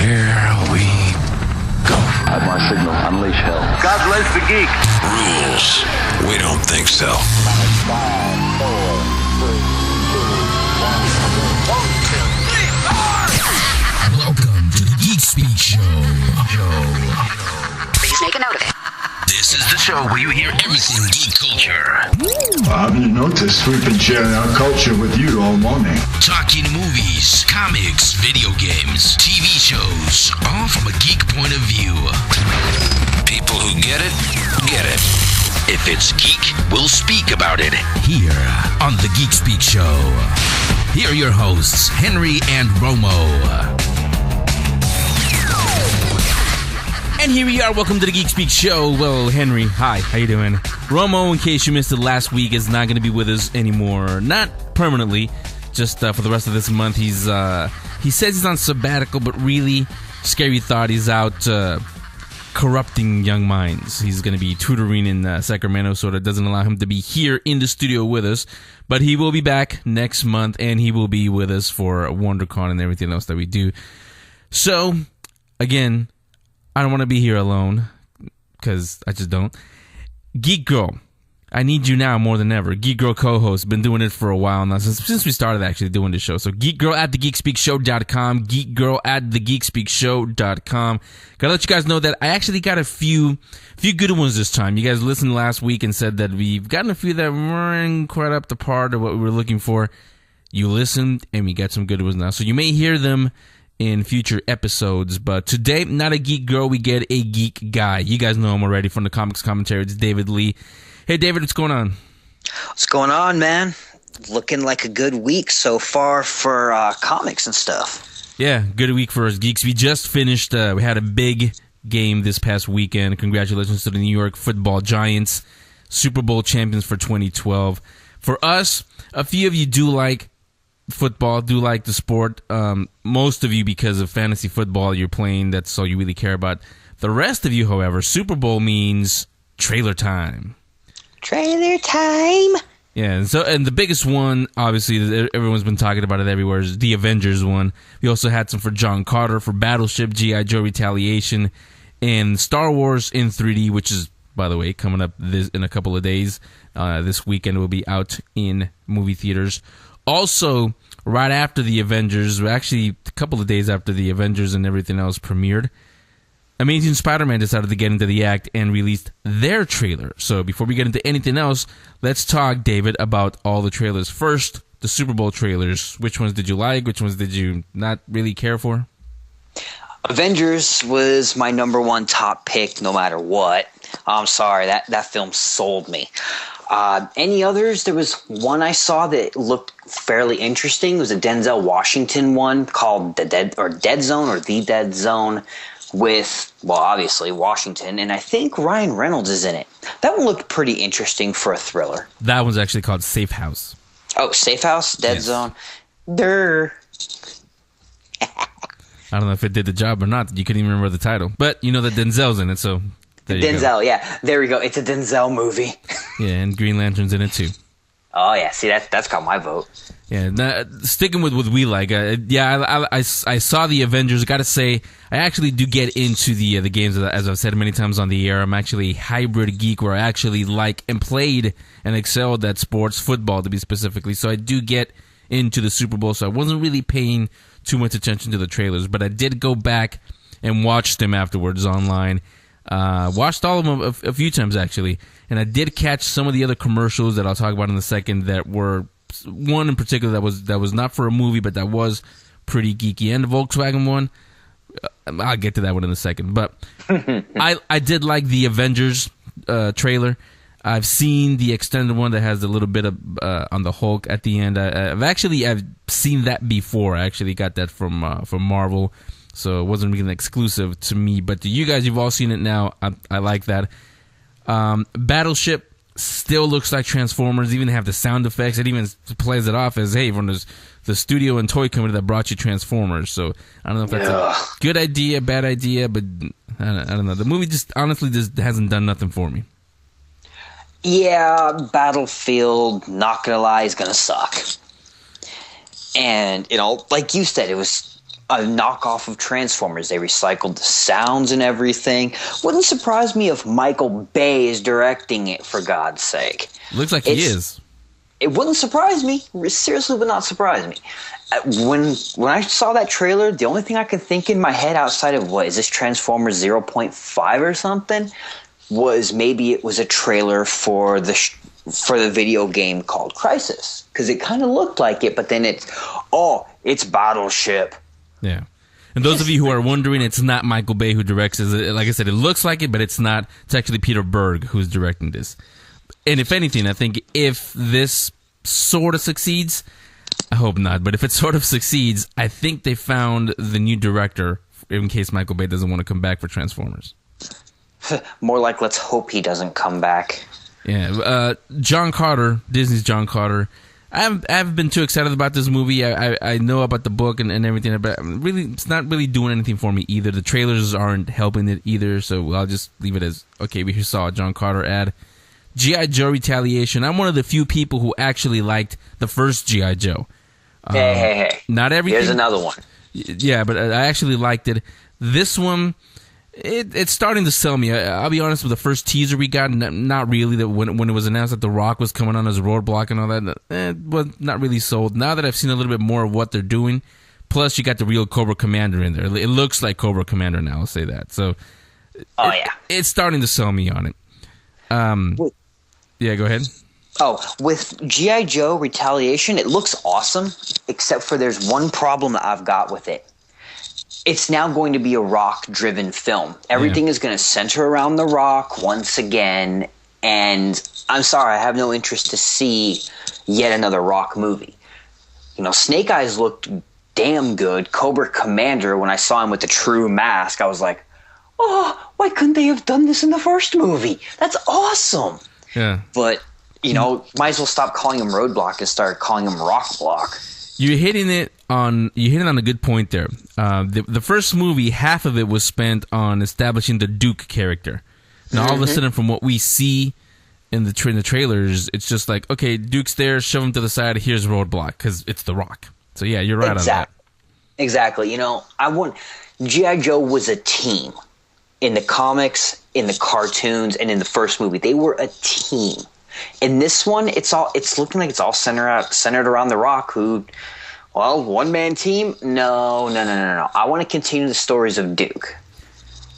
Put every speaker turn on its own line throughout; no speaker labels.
Here we go.
At my signal, unleash hell.
God bless the geek.
Rules. We don't think so.
5, 4, 3, 2, 1.
Welcome to the Geek Speak Show.
Please make a note of it.
This is the show where you hear everything geek culture.
I've noticed we've been sharing our culture with you all morning.
Talking movies, comics, video games, TV shows, all from a geek point of view.
People who get it, get it.
If it's geek, we'll speak about it here on the Geek Speak Show. Here are your hosts, Henry and Romo. And here we are. Welcome to the Geek Speak Show. Well, Henry, hi. How you doing? Romo, in case you missed it last week, is not going to be with us anymore. Not permanently, just for the rest of this month. He says he's on sabbatical, but really, scary thought, he's out corrupting young minds. He's going to be tutoring in Sacramento, so that doesn't allow him to be here in the studio with us. But he will be back next month, and he will be with us for WonderCon and everything else that we do. So, again, I don't want to be here alone, because I just don't. Geek Girl, I need you now more than ever. Geek Girl co-host, been doing it for a while now, since we started actually doing the show. So Geek Girl at thegeekspeakshow.com, Geek Girl at thegeekspeakshow.com. Gotta let you guys know that I actually got a few good ones this time. You guys listened last week and said that we've gotten a few that weren't quite up to par to what we were looking for. You listened, and we got some good ones now. So you may hear them in future episodes, but today, not a geek girl, we get a geek guy. You guys know him already from the comics commentary. It's David Lee. Hey, David, what's going on?
What's going on, man? Looking like a good week so far for comics and stuff. Trailer time.
Yeah, and the biggest one, obviously, everyone's been talking about it everywhere, is the Avengers one. We also had some for John Carter, for Battleship, G.I. Joe Retaliation, and Star Wars in 3D, which is, by the way, coming up in a couple of days. This weekend will be out in movie theaters. Also, right after the Avengers, actually a couple of days after the Avengers and everything else premiered, Amazing Spider-Man decided to get into the act and released their trailer. So before we get into anything else, let's talk, David, about all the trailers. First, the Super Bowl trailers. Which ones did you like? Which ones did you not really care for?
Avengers was my number one top pick no matter what. I'm sorry, that film sold me. Any others? There was one I saw that looked fairly interesting. It was a Denzel Washington one called The Dead Zone with, well, obviously Washington, and I think Ryan Reynolds is in it. That one looked pretty interesting for a thriller.
That one's actually called Safe House.
Oh, Safe House? Dead Zone? I
don't know if it did the job or not. You couldn't even remember the title. But you know that Denzel's in it, so there you go.
Denzel, yeah. There we go. It's a Denzel movie.
Yeah, and Green Lantern's in it too.
Oh, yeah. See, that's got my vote.
Yeah, sticking with what we like. I saw the Avengers. I got to say, I actually do get into the games, as I've said many times on the air. I'm actually a hybrid geek where I actually like and played and excelled at sports, football to be specifically. So I do get into the Super Bowl, so I wasn't really paying too much attention to the trailers. But I did go back and watch them afterwards online. Watched all of them a few times, actually. And I did catch some of the other commercials that I'll talk about in a second that were, one in particular that was not for a movie, but that was pretty geeky. And the Volkswagen one, I'll get to that one in a second. But I did like the Avengers trailer. I've seen the extended one that has a little bit of on the Hulk at the end. I've seen that before. I actually got that from Marvel. So it wasn't really an exclusive to me. But to you guys, you've all seen it now. I like that. Battleship still looks like Transformers. Even have the sound effects. It even plays it off as, hey, from the studio and toy company that brought you Transformers. So I don't know if that's a good idea, bad idea, but I don't know. The movie just honestly just hasn't done nothing for me.
Yeah, Battlefield, not gonna lie, is gonna suck. And, like you said, it was a knockoff of Transformers. They recycled the sounds and everything. Wouldn't surprise me if Michael Bay is directing it, for God's sake.
Looks like he is.
It wouldn't surprise me. It seriously would not surprise me. When I saw that trailer, the only thing I could think in my head outside of, what, is this Transformers 0.5 or something, was maybe it was a trailer for the video game called Crisis. Because it kind of looked like it, but then it's Battleship.
Yeah. And those of you who are wondering, it's not Michael Bay who directs it. Like I said, it looks like it, but it's not. It's actually Peter Berg who's directing this. And if anything, I think if this sort of succeeds, I hope not, but if it sort of succeeds, I think they found the new director in case Michael Bay doesn't want to come back for Transformers.
More like, let's hope he doesn't come back.
Yeah. John Carter, Disney's John Carter. I haven't been too excited about this movie. I know about the book and everything, but really, it's not really doing anything for me either. The trailers aren't helping it either, so I'll just leave it as, okay, we saw a John Carter ad. G.I. Joe Retaliation. I'm one of the few people who actually liked the first G.I. Joe.
Hey.
Not everything.
Here's another one.
Yeah, but I actually liked it. This one, it's starting to sell me. I'll be honest with the first teaser we got, not really. That when it was announced that The Rock was coming on as a roadblock and all that, it was not really sold. Now that I've seen a little bit more of what they're doing, plus you got the real Cobra Commander in there. It looks like Cobra Commander now, I'll say that. So, it's starting to sell me on it. Yeah, go ahead.
Oh, with G.I. Joe Retaliation, it looks awesome, except for there's one problem that I've got with it. It's now going to be a Rock-driven film. Everything is going to center around The Rock once again, and I'm sorry, I have no interest to see yet another Rock movie. You know, Snake Eyes looked damn good. Cobra Commander, when I saw him with the true mask, I was like, oh, why couldn't they have done this in the first movie? That's awesome. Yeah. But, you know, might as well stop calling him Roadblock and start calling him Rock Block.
You're hitting it on a good point there. The first movie, half of it was spent on establishing the Duke character. Now, all of a sudden, from what we see in the trailers, it's just like, okay, Duke's there, shove him to the side, here's Roadblock, because it's The Rock. So, yeah, you're right on that.
Exactly. You know, G.I. Joe was a team. In the comics, in the cartoons, and in the first movie, they were a team. In this one, it's looking like it's all centered around The Rock, who, well, one-man team? No. I want to continue the stories of Duke.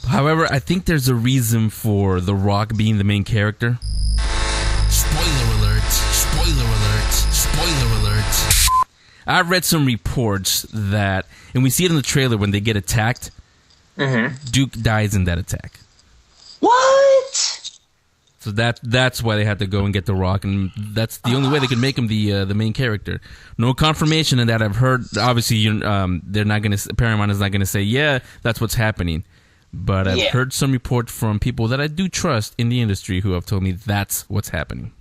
However, I think there's a reason for The Rock being the main character. Spoiler alert, spoiler alert, spoiler alert. I've read some reports that, and we see it in the trailer when they get attacked, Duke dies in that attack.
What?
So that's why they had to go and get The Rock, and that's the only way they could make him the main character. No confirmation of that I've heard. Obviously, they're not going to. Paramount is not going to say, yeah, that's what's happening. But I've heard some reports from people that I do trust in the industry who have told me that's what's happening.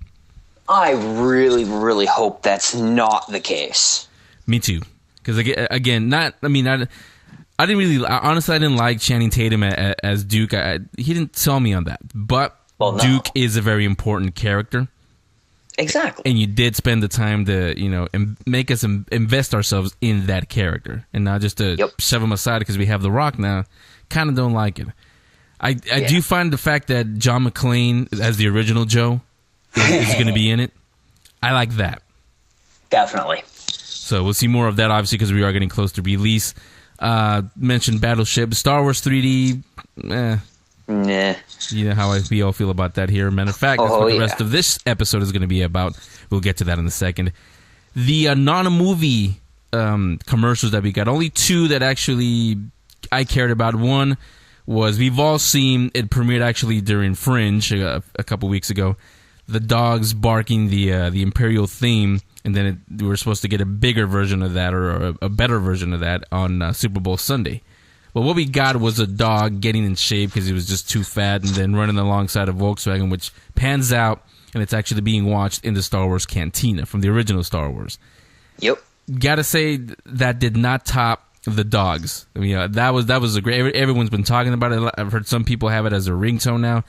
I really, really hope that's not the case.
Me too. Because again, I didn't like Channing Tatum as Duke. He didn't sell me on that. But Duke is a very important character.
Exactly.
And you did spend the time to, make us invest ourselves in that character. And not just to shove him aside because we have The Rock now. Kind of don't like it. I do find the fact that John McClane, as the original Joe, is going to be in it. I like that.
Definitely.
So we'll see more of that, obviously, because we are getting close to release. Mentioned Battleship, Star Wars 3D.
Nah.
You know how we all feel about that here. Matter of fact, that's what the rest of this episode is going to be about. We'll get to that in a second. The non-movie commercials that we got, only two that actually I cared about. One was, we've all seen it premiered actually during Fringe a couple weeks ago. The dogs barking the Imperial theme, and then we were supposed to get a bigger version of that, or a better version of that on Super Bowl Sunday. But what we got was a dog getting in shape because he was just too fat, and then running alongside a Volkswagen, which pans out, and it's actually being watched in the Star Wars Cantina from the original Star Wars.
Yep. Gotta
say, that did not top the dogs. I mean, that was a great. Everyone's been talking about it. I've heard some people have it as a ringtone now.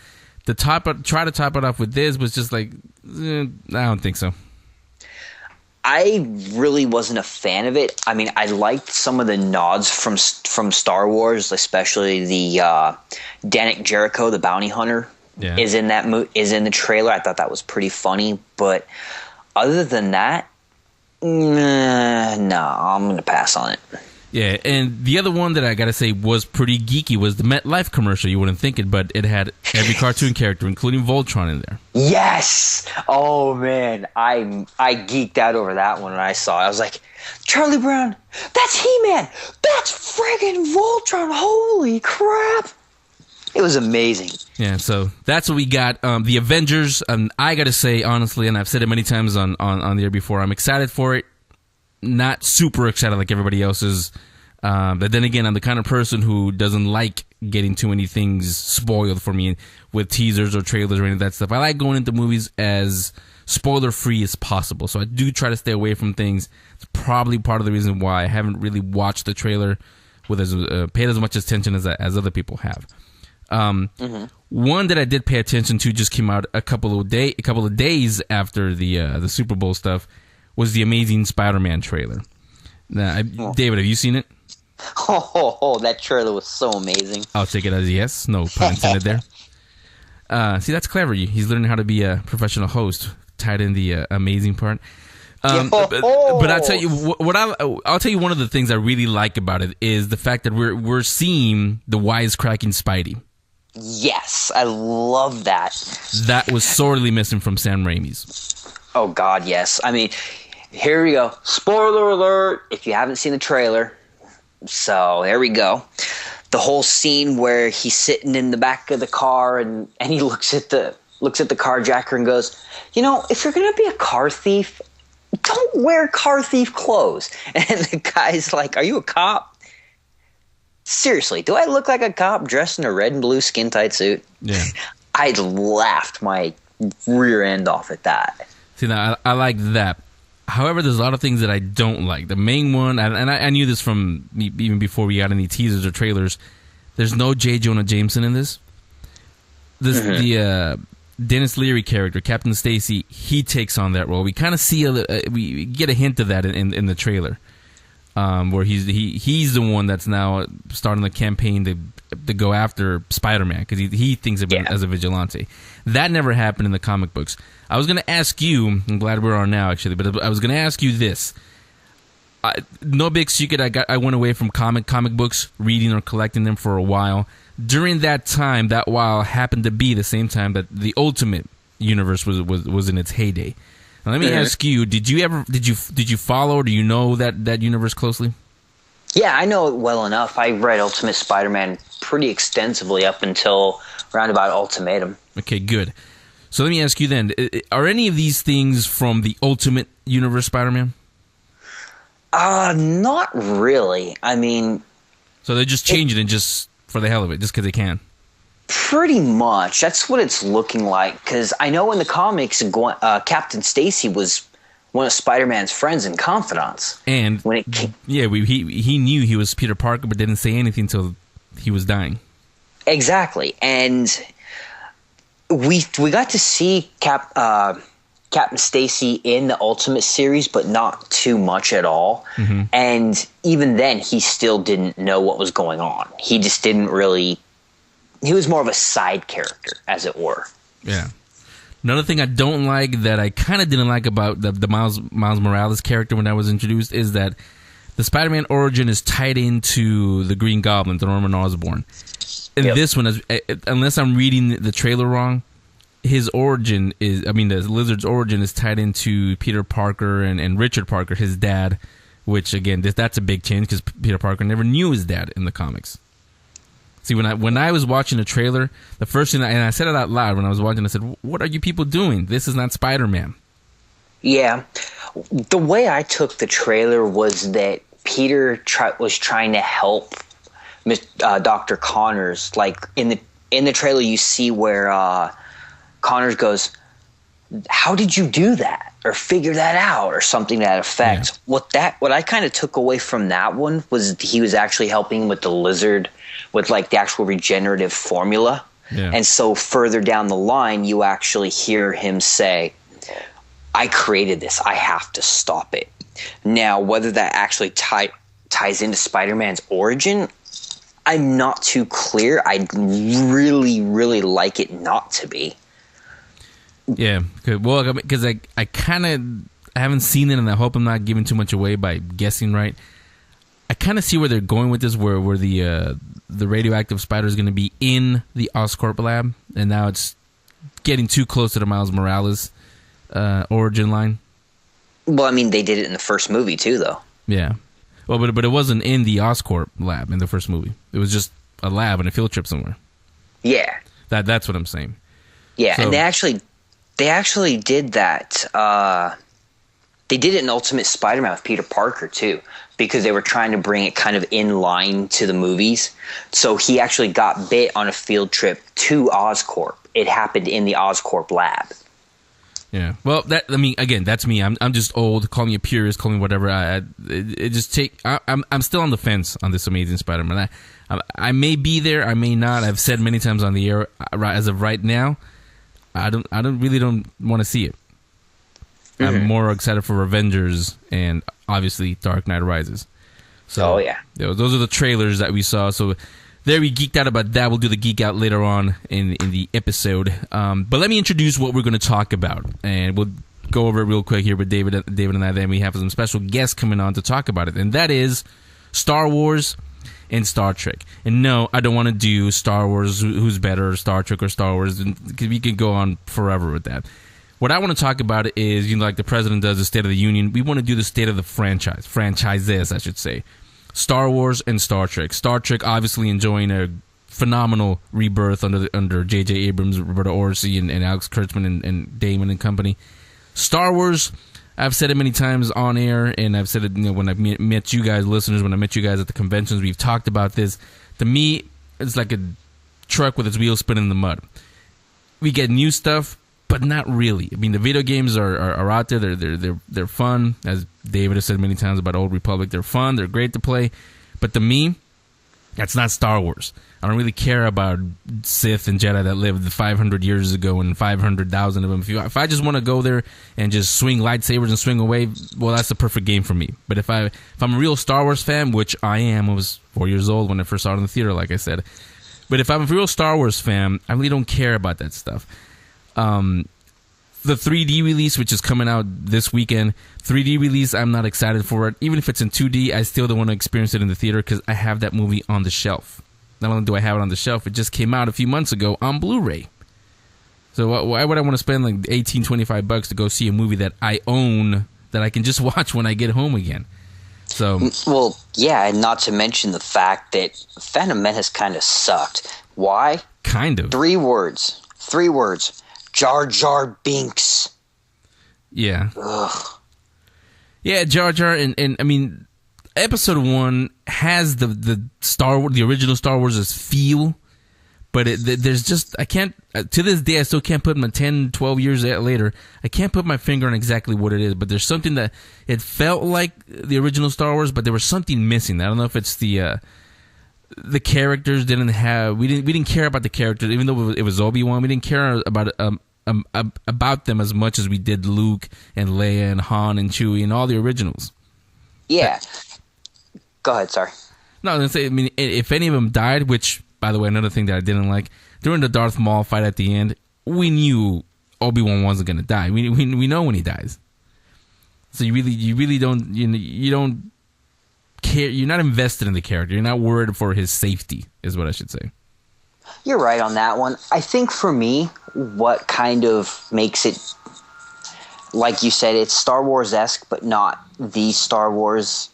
Try to top it off with this was just like, I don't think so.
I really wasn't a fan of it. I mean, I liked some of the nods from Star Wars, especially the Danik Jericho, the bounty hunter, is in the trailer. I thought that was pretty funny, but other than that, no, I'm gonna pass on it.
Yeah, and the other one that I gotta say was pretty geeky was the MetLife commercial. You wouldn't think it, but it had every cartoon character, including Voltron, in there.
Yes! Oh man, I geeked out over that one when I saw it. I was like, Charlie Brown, that's He-Man! That's friggin' Voltron! Holy crap! It was amazing.
Yeah, so that's what we got. The Avengers, I gotta say, honestly, and I've said it many times on the air before, I'm excited for it. Not super excited like everybody else is. But then again, I'm the kind of person who doesn't like getting too many things spoiled for me with teasers or trailers or any of that stuff. I like going into movies as spoiler-free as possible. So I do try to stay away from things. It's probably part of the reason why I haven't really watched the trailer with paid as much attention as other people have. One that I did pay attention to just came out a couple of days after the Super Bowl stuff was the Amazing Spider-Man trailer. Now, David, have you seen it?
Oh, that trailer was so amazing.
I'll take it as a yes. No pun intended there. See, that's clever. He's learning how to be a professional host, tied in the amazing part. But I'll tell you I'll tell you one of the things I really like about it is the fact that we're seeing the wisecracking Spidey.
Yes, I love that.
That was sorely missing from Sam Raimi's.
Oh God, yes. I mean, here we go. Spoiler alert! If you haven't seen the trailer, so there we go. The whole scene where he's sitting in the back of the car and he looks at the carjacker and goes, "You know, if you're gonna be a car thief, don't wear car thief clothes." And the guy's like, "Are you a cop? Seriously, do I look like a cop dressed in a red and blue skin tight suit?"
Yeah,
I laughed my rear end off at that.
See, now I like that. However, there's a lot of things that I don't like. The main one, and I knew this from even before we got any teasers or trailers, there's no J. Jonah Jameson in this. The Dennis Leary character, Captain Stacy, he takes on that role. We kind of see we get a hint of that in the trailer, where he's the one that's now starting the campaign to go after Spider-Man because he thinks of him as a vigilante. That never happened in the comic books. I was going to ask you, I'm glad we're on now actually, but I was going to ask you this. No big secret, I went away from comic books, reading or collecting them for a while. During that time, that while happened to be the same time that the Ultimate Universe was in its heyday. Now, let me ask you, did you follow or do you know that universe closely?
Yeah, I know it well enough. I read Ultimate Spider-Man pretty extensively up until around about Ultimatum. Okay,
good. So let me ask you then, are any of these things from the Ultimate Universe Spider-Man?
Not really. I mean...
So they're just changing it just for the hell of it, just because they can?
Pretty much. That's what it's looking like. Because I know in the comics, Captain Stacy was one of Spider-Man's friends and confidants. And when it came,
he knew he was Peter Parker, but didn't say anything until he was dying.
Exactly. And we got to see Captain Stacy in the Ultimate series, but not too much at all. Mm-hmm. And even then, he still didn't know what was going on. He just didn't really... He was more of a side character, as it were.
Yeah. Another thing I don't like that I kind of didn't like about the Miles Morales character when I was introduced is that the Spider-Man origin is tied into the Green Goblin, the Norman Osborn. In this one, unless I'm reading the trailer wrong, his origin is, the Lizard's origin is tied into Peter Parker and Richard Parker, his dad, which, again, that's a big change because Peter Parker never knew his dad in the comics. See, when I was watching the trailer, the first thing, and I said it out loud when I was watching, I said, "What are you people doing? This is not Spider-Man."
Yeah. The way I took the trailer was that Peter was trying to help Dr. Connors. Like, in the trailer, you see where Connors goes, "How did you do that?" or "figure that out," or something to that effect. Yeah. What I kind of took away from that one was he was actually helping with the Lizard with like the actual regenerative formula. Yeah. And so further down the line, you actually hear him say, I created this. I have to stop it. Now, whether that actually ties into Spider-Man's origin, I'm not too clear. I'd really, really like it not to be.
Yeah, well, because I haven't seen it, and I hope I'm not giving too much away by guessing right. I kind of see where they're going with this, where the radioactive spider is going to be in the Oscorp lab, and now it's getting too close to the Miles Morales origin line.
Well, I mean, they did it in the first movie too, though.
Yeah, well, but it wasn't in the Oscorp lab in the first movie. It was just a lab and a field trip somewhere.
Yeah,
that's what I'm saying.
Yeah,
so,
and they actually did that. They did it in Ultimate Spider-Man with Peter Parker too, because they were trying to bring it kind of in line to the movies. So he actually got bit on a field trip to Oscorp. It happened in the Oscorp lab.
Yeah. Well, again, that's me. I'm just old. Call me a purist. Call me whatever. I'm still on the fence on this Amazing Spider-Man. I may be there. I may not. I've said many times on the air. As of right now, I don't want to see it. Mm-hmm. I'm more excited for Avengers and obviously Dark Knight Rises. So, those are the trailers that we saw. So there we geeked out about that. We'll do the geek out later on in the episode. But let me introduce what we're going to talk about, and we'll go over it real quick here with David and I. Then we have some special guests coming on to talk about it, and that is Star Wars and Star Trek. And no, I don't want to do Star Wars, who's better, Star Trek or Star Wars, because we could go on forever with that. What I want to talk about is, like the president does the State of the Union, we want to do the state of the franchises, I should say. Star Wars and Star Trek. Star Trek obviously enjoying a phenomenal rebirth under J.J. Abrams, Roberto Orci, and Alex Kurtzman and Damon and company. Star Wars, I've said it many times on air, and I've said it when I've met you guys, listeners, when I met you guys at the conventions, we've talked about this. To me, it's like a truck with its wheels spinning in the mud. We get new stuff, but not really. I mean, the video games are out there. They're fun, as David has said many times about Old Republic. They're fun. They're great to play. But to me, that's not Star Wars. I don't really care about Sith and Jedi that lived 500 years ago and 500,000 of them. If I just want to go there and just swing lightsabers and swing away, well, that's the perfect game for me. But if I'm a real Star Wars fan, which I am, I was 4 years old when I first saw it in the theater, like I said. But if I'm a real Star Wars fan, I really don't care about that stuff. The 3D release, which is coming out this weekend, 3D release, I'm not excited for it. Even if it's in 2D, I still don't want to experience it in the theater because I have that movie on the shelf. Not only do I have it on the shelf, it just came out a few months ago on Blu-ray. So why would I want to spend like $18, $25 to go see a movie that I own that I can just watch when I get home again? So,
well, yeah, and not to mention the fact that Phantom Menace kind of sucked. Why?
Kind of.
3 words. Jar Jar Binks.
Yeah.
Ugh.
Yeah, Jar Jar, and I mean, Episode 1 has the original Star Wars' feel, but there's just, I can't, to this day, I still can't put my 10, 12 years later, I can't put my finger on exactly what it is, but there's something that, it felt like the original Star Wars, but there was something missing. I don't know if it's the characters didn't have, we didn't care about the characters, even though it was Obi-Wan, we didn't care about them as much as we did Luke and Leia and Han and Chewie and all the originals.
Yeah. Go ahead, sorry.
No, I was gonna say, I mean, if any of them died, which, by the way, another thing that I didn't like, during the Darth Maul fight at the end, we knew Obi-Wan wasn't gonna die. We know when he dies. So you really don't, you don't care. You're not invested in the character. You're not worried for his safety, is what I should say.
You're right on that one. I think for me, what kind of makes it, like you said, it's Star Wars-esque, but not the Star Wars,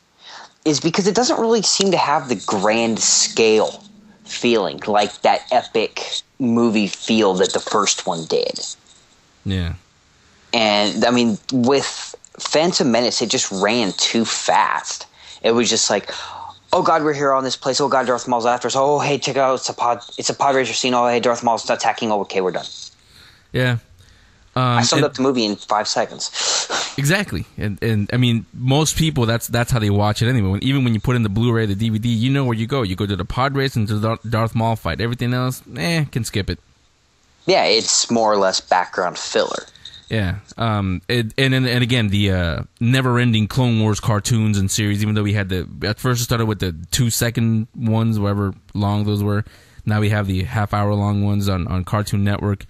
is because it doesn't really seem to have the grand scale feeling, like that epic movie feel that the first one did.
Yeah.
And, I mean, with Phantom Menace, it just ran too fast. It was just like, oh God, we're here on this place. Oh God, Darth Maul's after us. Oh, hey, check it out. It's a pod racer scene. Oh, hey, Darth Maul's attacking. Oh, okay, we're done.
Yeah.
I summed up the movie in 5 seconds.
Exactly. And I mean, most people, that's how they watch it anyway. Even when you put in the Blu-ray, the DVD, you know where you go. You go to the pod race and to the Darth Maul fight. Everything else, can skip it.
Yeah, it's more or less background filler.
Yeah. And again, the never-ending Clone Wars cartoons and series, even though we had at first it started with the 2-second ones, however long those were. Now we have the half-hour-long ones on Cartoon Network.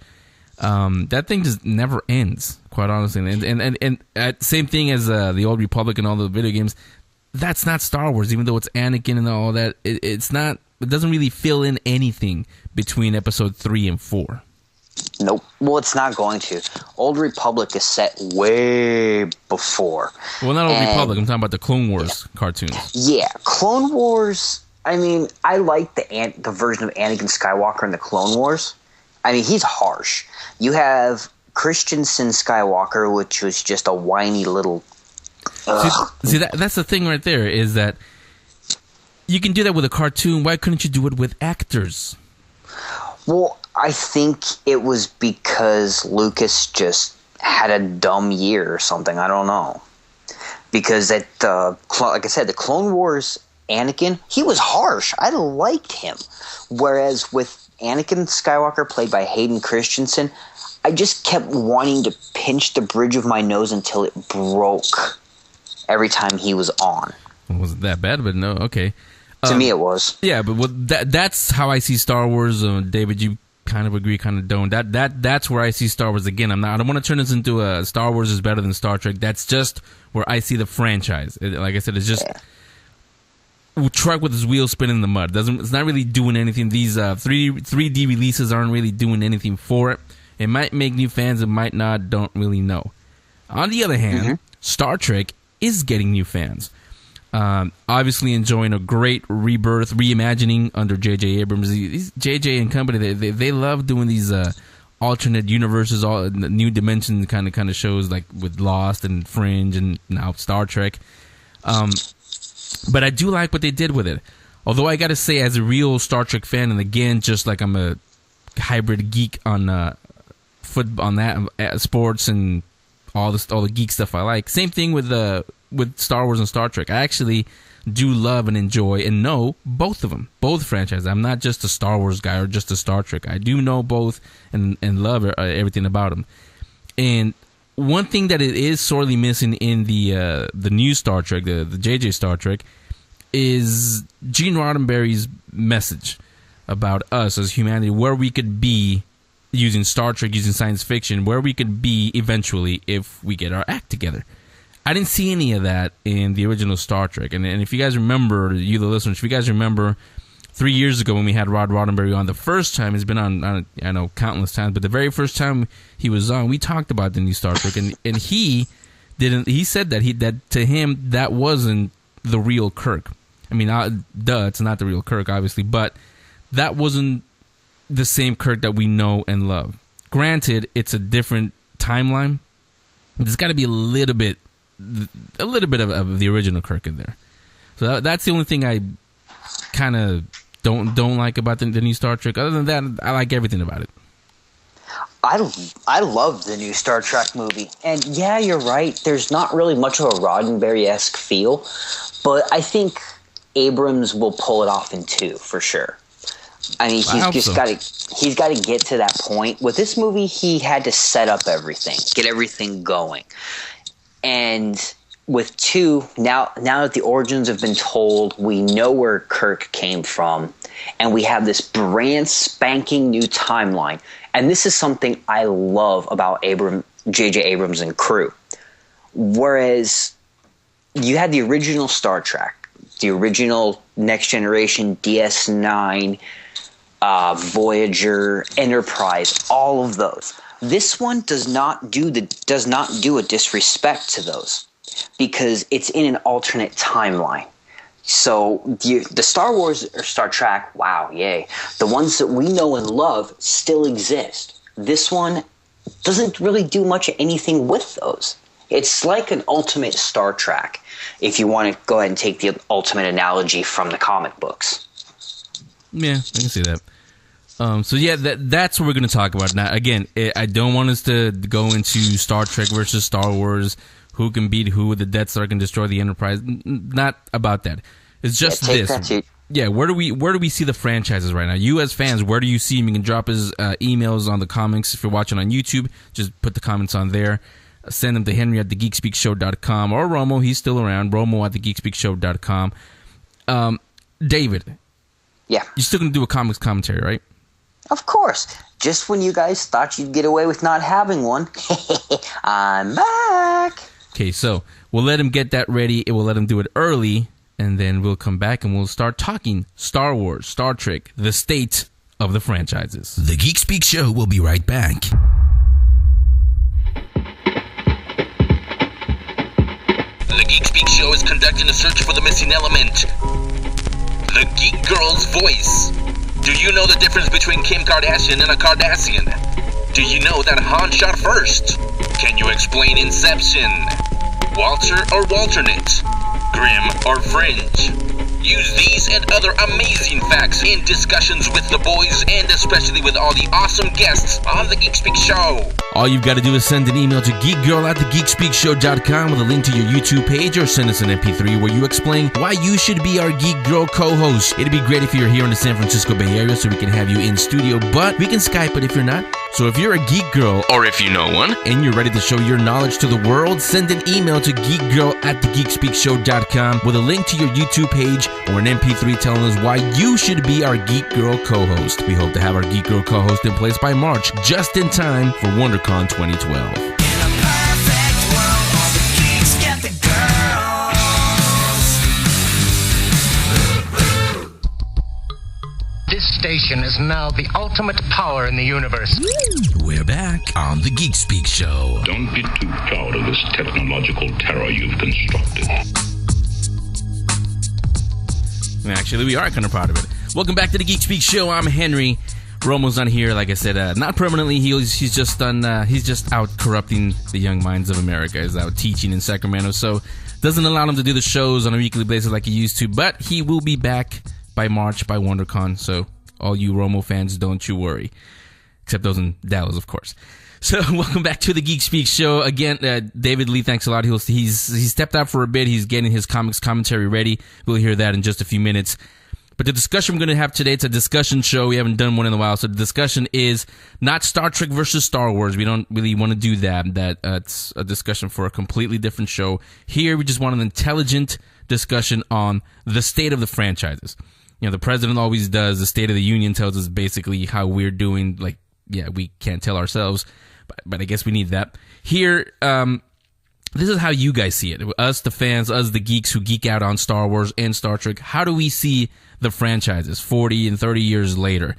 That thing just never ends, quite honestly. And same thing as the Old Republic and all the video games. That's not Star Wars, even though it's Anakin and all that. It's not. It doesn't really fill in anything between Episode 3 and 4.
Nope. Well, it's not going to. Old Republic is set way before.
Well, not Old Republic. I'm talking about the Clone Wars cartoons.
Yeah, Clone Wars. I mean, I like the version of Anakin Skywalker in the Clone Wars. I mean, he's harsh. You have Christensen Skywalker, which was just a whiny little.
See that's the thing right there, is that you can do that with a cartoon. Why couldn't you do it with actors?
Well, I think it was because Lucas just had a dumb year or something. I don't know. Because like I said, the Clone Wars Anakin, he was harsh. I liked him. Whereas with Anakin Skywalker, played by Hayden Christensen, I just kept wanting to pinch the bridge of my nose until it broke every time he was on.
It wasn't that bad, but no, okay.
To me, it was.
Yeah, but that's how I see Star Wars. David, you kind of agree, kind of don't. That's where I see Star Wars again. I don't want to turn this into a Star Wars is better than Star Trek. That's just where I see the franchise. Like I said, it's just truck with his wheels spinning in the mud. It's not really doing anything. These 3D releases aren't really doing anything for it. It might make new fans, it might not. Don't really know. On the other hand, Star Trek is getting new fans. Obviously enjoying a great rebirth, reimagining under J.J. Abrams. These J.J. and company, they love doing these alternate universes, all new dimension kind of shows, like with Lost and Fringe and now Star Trek. But I do like what they did with it. Although I got to say, as a real Star Trek fan, and again, just like I'm a hybrid geek on sports and all the geek stuff I like. Same thing with Star Wars and Star Trek. I actually do love and enjoy and know both of them, both franchises. I'm not just a Star Wars guy or just a Star Trek. I do know both and love everything about them. And one thing that it is sorely missing in the new Star Trek, the JJ Star Trek, is Gene Roddenberry's message about us as humanity, where we could be using Star Trek, using science fiction, where we could be eventually if we get our act together. I didn't see any of that in the original Star Trek. And if you guys remember, you the listeners, if you guys remember 3 years ago when we had Rod Roddenberry on the first time, he's been on, I know, countless times, but the very first time he was on, we talked about the new Star Trek, and he said that to him, that wasn't the real Kirk. I mean, it's not the real Kirk, obviously, but that wasn't the same Kirk that we know and love. Granted, it's a different timeline. There's got to be a little bit of the original Kirk in there. So that's the only thing I kind of don't like about the new Star Trek. Other than that, I like everything about it.
I love the new Star Trek movie. And yeah, you're right. There's not really much of a Roddenberry-esque feel, but I think Abrams will pull it off in 2 for sure. I mean, he's got to get to that point. With this movie, he had to set up everything, get everything going. And with 2, now that the origins have been told, we know where Kirk came from, and we have this brand spanking new timeline. And this is something I love about J.J. Abrams and crew. Whereas you had the original Star Trek, the original Next Generation, DS9, Voyager, Enterprise, all of those. This one does not do a disrespect to those because it's in an alternate timeline. So the Star Wars or Star Trek, wow, yay, the ones that we know and love still exist. This one doesn't really do much of anything with those. It's like an ultimate Star Trek, if you want to go ahead and take the ultimate analogy from the comic books.
Yeah, I can see that. So yeah, that's what we're going to talk about. Now, again, I don't want us to go into Star Trek versus Star Wars, who can beat who, the Death Star can destroy the Enterprise. Not about that. It's just this. yeah, where do we see the franchises right now? You as fans, where do you see him? You can drop his emails on the comments. If you're watching on YouTube, just put the comments on there. Send them to Henry at thegeekspeakshow.com or Romo. He's still around. Romo at thegeekspeakshow.com. David.
Yeah.
You're still going to do a comics commentary, right?
Of course. Just when you guys thought you'd get away with not having one, I'm back.
Okay, so we'll let him get that ready. We'll let him do it early, and then we'll come back and we'll start talking Star Wars, Star Trek, the state of the franchises.
The Geek Speak Show will be right back. The Geek Speak Show is conducting a search for the missing element. The Geek Girl's voice. Do you know the difference between Kim Kardashian and a Cardassian? Do you know that Han shot first? Can you explain Inception? Walter or Walternate? Grim or Fringe? Use these and other amazing facts in discussions with the boys and especially with all the awesome guests on the Geek Speak Show.
All you've got to do is send an email to geekgirl@thegeekspeakshow.com with a link to your YouTube page, or send us an MP3 where you explain why you should be our Geek Girl co-host. It'd be great if you're here in the San Francisco Bay Area so we can have you in studio, but we can Skype it if you're not. So if you're a geek girl, or if you know one, and you're ready to show your knowledge to the world, send an email to geekgirl@thegeekspeakshow.com with a link to your YouTube page or an MP3 telling us why you should be our Geek Girl co-host. We hope to have our Geek Girl co-host in place by March, just in time for WonderCon 2012.
This station is now the ultimate power in the universe.
We're back on the Geek Speak Show.
Don't be too proud of this technological terror you've constructed.
Actually, we are kind of proud of it. Welcome back to the Geek Speak Show. I'm Henry. Romo's not here, like I said, not permanently. He's just out corrupting the young minds of America. He's out teaching in Sacramento, so doesn't allow him to do the shows on a weekly basis like he used to. But he will be back by March, by WonderCon. So all you Romo fans, don't you worry. Except those in Dallas, of course. So welcome back to the Geek Speak Show. Again, David Lee, thanks a lot. He's stepped out for a bit. He's getting his comics commentary ready. We'll hear that in just a few minutes. But the discussion we're going to have today, it's a discussion show. We haven't done one in a while. So the discussion is not Star Trek versus Star Wars. We don't really want to do that. It's a discussion for a completely different show. Here, we just want an intelligent discussion on the state of the franchises. You know, the president always does. The State of the Union tells us basically how we're doing. Like, yeah, we can't tell ourselves, but I guess we need that. Here, this is how you guys see it. Us, the fans, us, the geeks who geek out on Star Wars and Star Trek. How do we see the franchises 40 and 30 years later?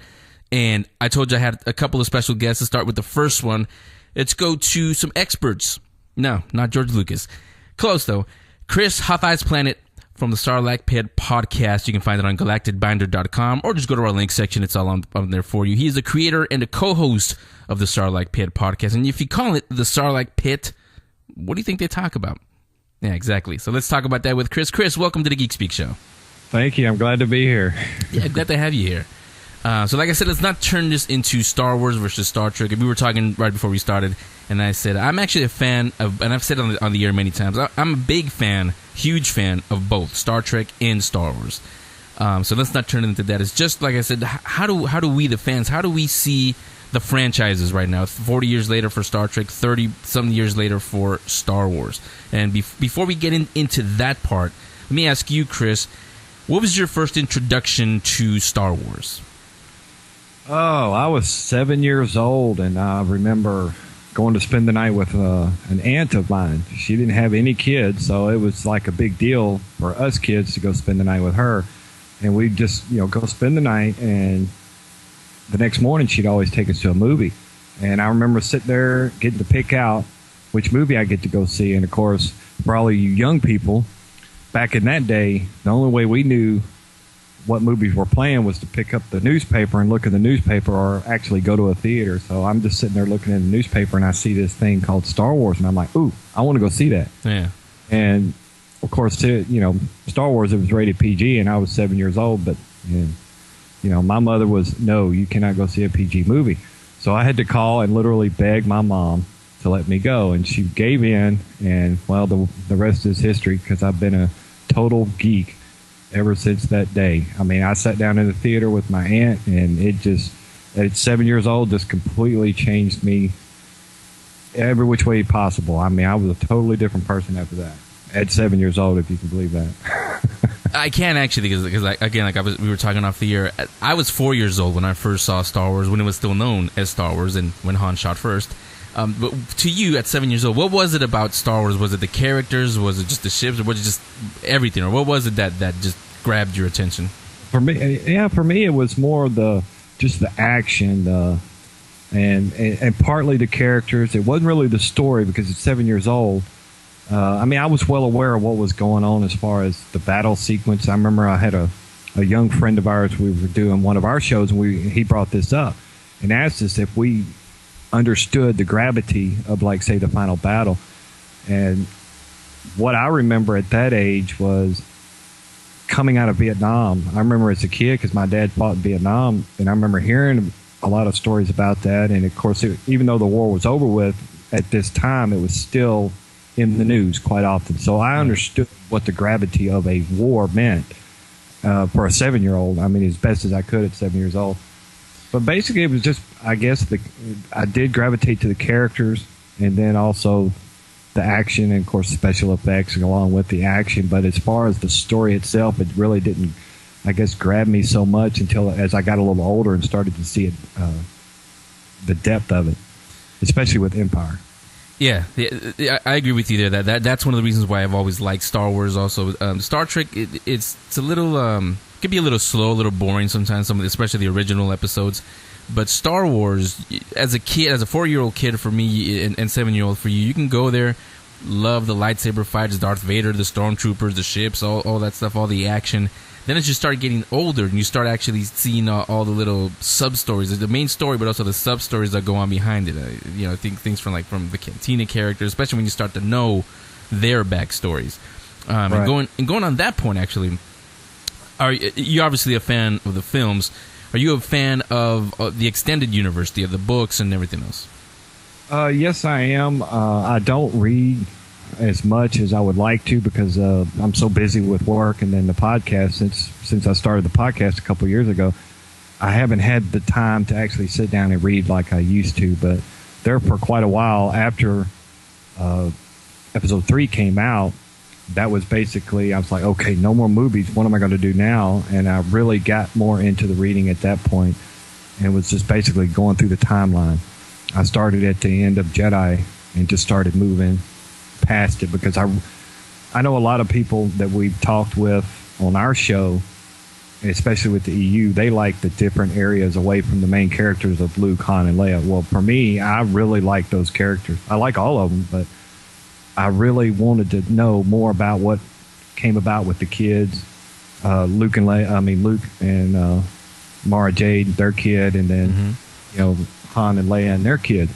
And I told you I had a couple of special guests. To start with the first one, let's go to some experts. No, not George Lucas. Close, though. Chris, Hoth Ice Planet from the Sarlacc Pit Podcast. You can find it on galacticbinder.com or just go to our link section. It's all on there for you. He is the creator and the co-host of the Sarlacc Pit Podcast. And if you call it the Sarlacc Pit, what do you think they talk about? Yeah, exactly. So let's talk about that with Chris. Chris, welcome to the Geek Speak Show.
Thank you. I'm glad to be here.
Yeah, glad to have you here. So like I said, let's not turn this into Star Wars versus Star Trek. We were talking right before we started, and I said I'm actually a fan of, and I've said it on the air many times, I'm a big fan, huge fan of both Star Trek and Star Wars. So let's not turn it into that. It's just like I said, how do we, the fans, how do we see the franchises right now? 40 years later for Star Trek, 30-some years later for Star Wars. And before we get into that part, let me ask you, Chris, what was your first introduction to Star Wars?
Oh, I was 7 years old, and I remember going to spend the night with an aunt of mine. She didn't have any kids, so it was like a big deal for us kids to go spend the night with her. And we'd just, go spend the night, and the next morning she'd always take us to a movie. And I remember sitting there getting to pick out which movie I get to go see. And, of course, for all of you young people, back in that day, the only way we knew what movies were playing was to pick up the newspaper and look at the newspaper, or actually go to a theater. So I'm just sitting there looking at the newspaper, and I see this thing called Star Wars, and I'm like, ooh, I want to go see that.
Yeah.
And, of course, Star Wars, it was rated PG, and I was 7 years old, but, my mother was, no, you cannot go see a PG movie. So I had to call and literally beg my mom to let me go, and she gave in, and, well, the rest is history, because I've been a total geek ever since that day. I mean, I sat down in the theater with my aunt, and it just, at 7 years old, just completely changed me every which way possible. I mean, I was a totally different person after that. At 7 years old, if you can believe that.
I can actually, because we were talking off the air. I was 4 years old when I first saw Star Wars, when it was still known as Star Wars, and when Han shot first. But to you, at 7 years old, what was it about Star Wars? Was it the characters? Was it just the ships? Or was it just everything? Or what was it that just grabbed your attention?
For me, it was more just the action, and partly the characters. It wasn't really the story, because at 7 years old, I mean, I was well aware of what was going on as far as the battle sequence. I remember I had a young friend of ours. We were doing one of our shows, and he brought this up and asked us if we understood the gravity of, like, say, the final battle. And what I remember at that age was coming out of Vietnam. I remember as a kid, because my dad fought in Vietnam, and I remember hearing a lot of stories about that. And of course, even though the war was over with at this time, it was still in the news quite often. So I understood what the gravity of a war meant for a 7-year-old. I mean, as best as I could at 7 years old. But basically, it was just, I guess, I did gravitate to the characters, and then also the action, and of course special effects along with the action. But as far as the story itself, it really didn't, I guess, grab me so much until as I got a little older and started to see it, the depth of it, especially with Empire.
Yeah, I agree with you there. That's one of the reasons why I've always liked Star Wars. Also, Star Trek, it's a little could be a little slow, a little boring sometimes. Especially the original episodes. But Star Wars, as a kid, as a 4-year-old kid for me, and 7-year-old for you, you can go there, love the lightsaber fights, Darth Vader, the stormtroopers, the ships, all that stuff, all the action. Then as you start getting older and you start actually seeing all the little sub-stories, the main story, but also the sub-stories that go on behind it. Things from the Cantina characters, especially when you start to know their backstories. Right. And going on that point, actually, you're obviously a fan of the films. Are you a fan of the extended universe, the books and everything else?
Yes, I am. I don't read as much as I would like to, because I'm so busy with work, and then the podcast. Since I started the podcast a couple of years ago, I haven't had the time to actually sit down and read like I used to. But there for quite a while after episode 3 came out, that was basically, I was like, okay, no more movies. What am I going to do now? And I really got more into the reading at that point, and was just basically going through the timeline. I started at the end of Jedi and just started moving past it, because I know a lot of people that we've talked with on our show, especially with the EU, they like the different areas away from the main characters of Luke, Han, and Leia. Well, for me, I really like those characters. I like all of them, but I really wanted to know more about what came about with the kids, Luke and Mara Jade, their kid, and then Han and Leia and their kid.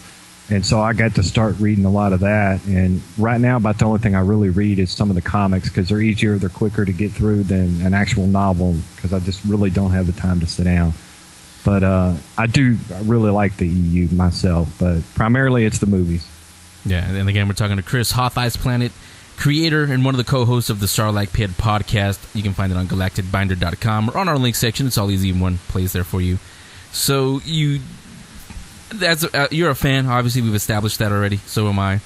And so I got to start reading a lot of that. And right now, about the only thing I really read is some of the comics, because they're easier, they're quicker to get through than an actual novel, because I just really don't have the time to sit down. But I really like the EU myself, but primarily it's the movies.
Yeah, and again, we're talking to Chris, Hoth Ice Planet, creator and one of the co-hosts of the Sarlacc Pit Podcast. You can find it on galacticbinder.com or on our link section. It's all easy in one place there for you. So you're a fan. Obviously, we've established that already. So am I.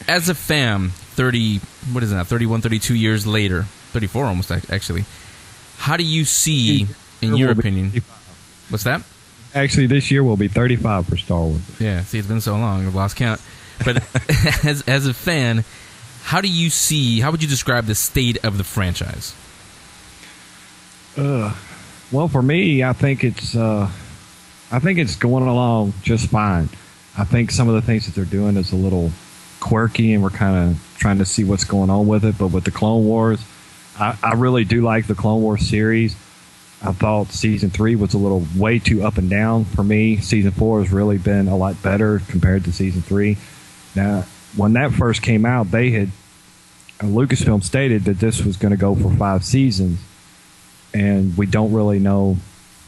As a fan, 31, 32 years later, 34 almost, actually, how do you see, in your opinion... What's that?
Actually, this year will be 35 for Star Wars.
Yeah, see, it's been so long, I've lost count. But as a fan, how would you describe the state of the franchise?
Well, for me, I think it's going along just fine. I think some of the things that they're doing is a little quirky, and we're kind of trying to see what's going on with it. But with the Clone Wars, I really do like the Clone Wars series. I thought Season 3 was a little way too up and down for me. Season 4 has really been a lot better compared to Season 3. Now, when that first came out, Lucasfilm stated that this was going to go for 5 seasons, and we don't really know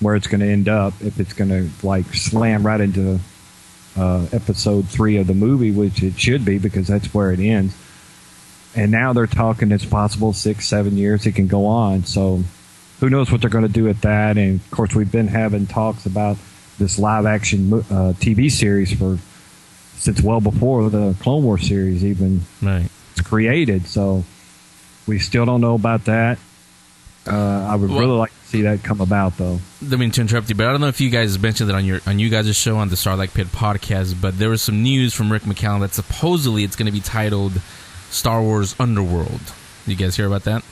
where it's going to end up, if it's going to slam right into episode 3 of the movie, which it should be, because that's where it ends. And now they're talking it's possible 6-7 years it can go on. So who knows what they're going to do with that. And, of course, we've been having talks about this live-action TV series since well before the Clone Wars series even was created. So we still don't know about that. I would really like to see that come about, though.
I mean, to interrupt you, but I don't know if you guys mentioned that on you guys' show on the Sarlacc Pit podcast, but there was some news from Rick McCallum that supposedly it's going to be titled Star Wars Underworld. You guys hear about that?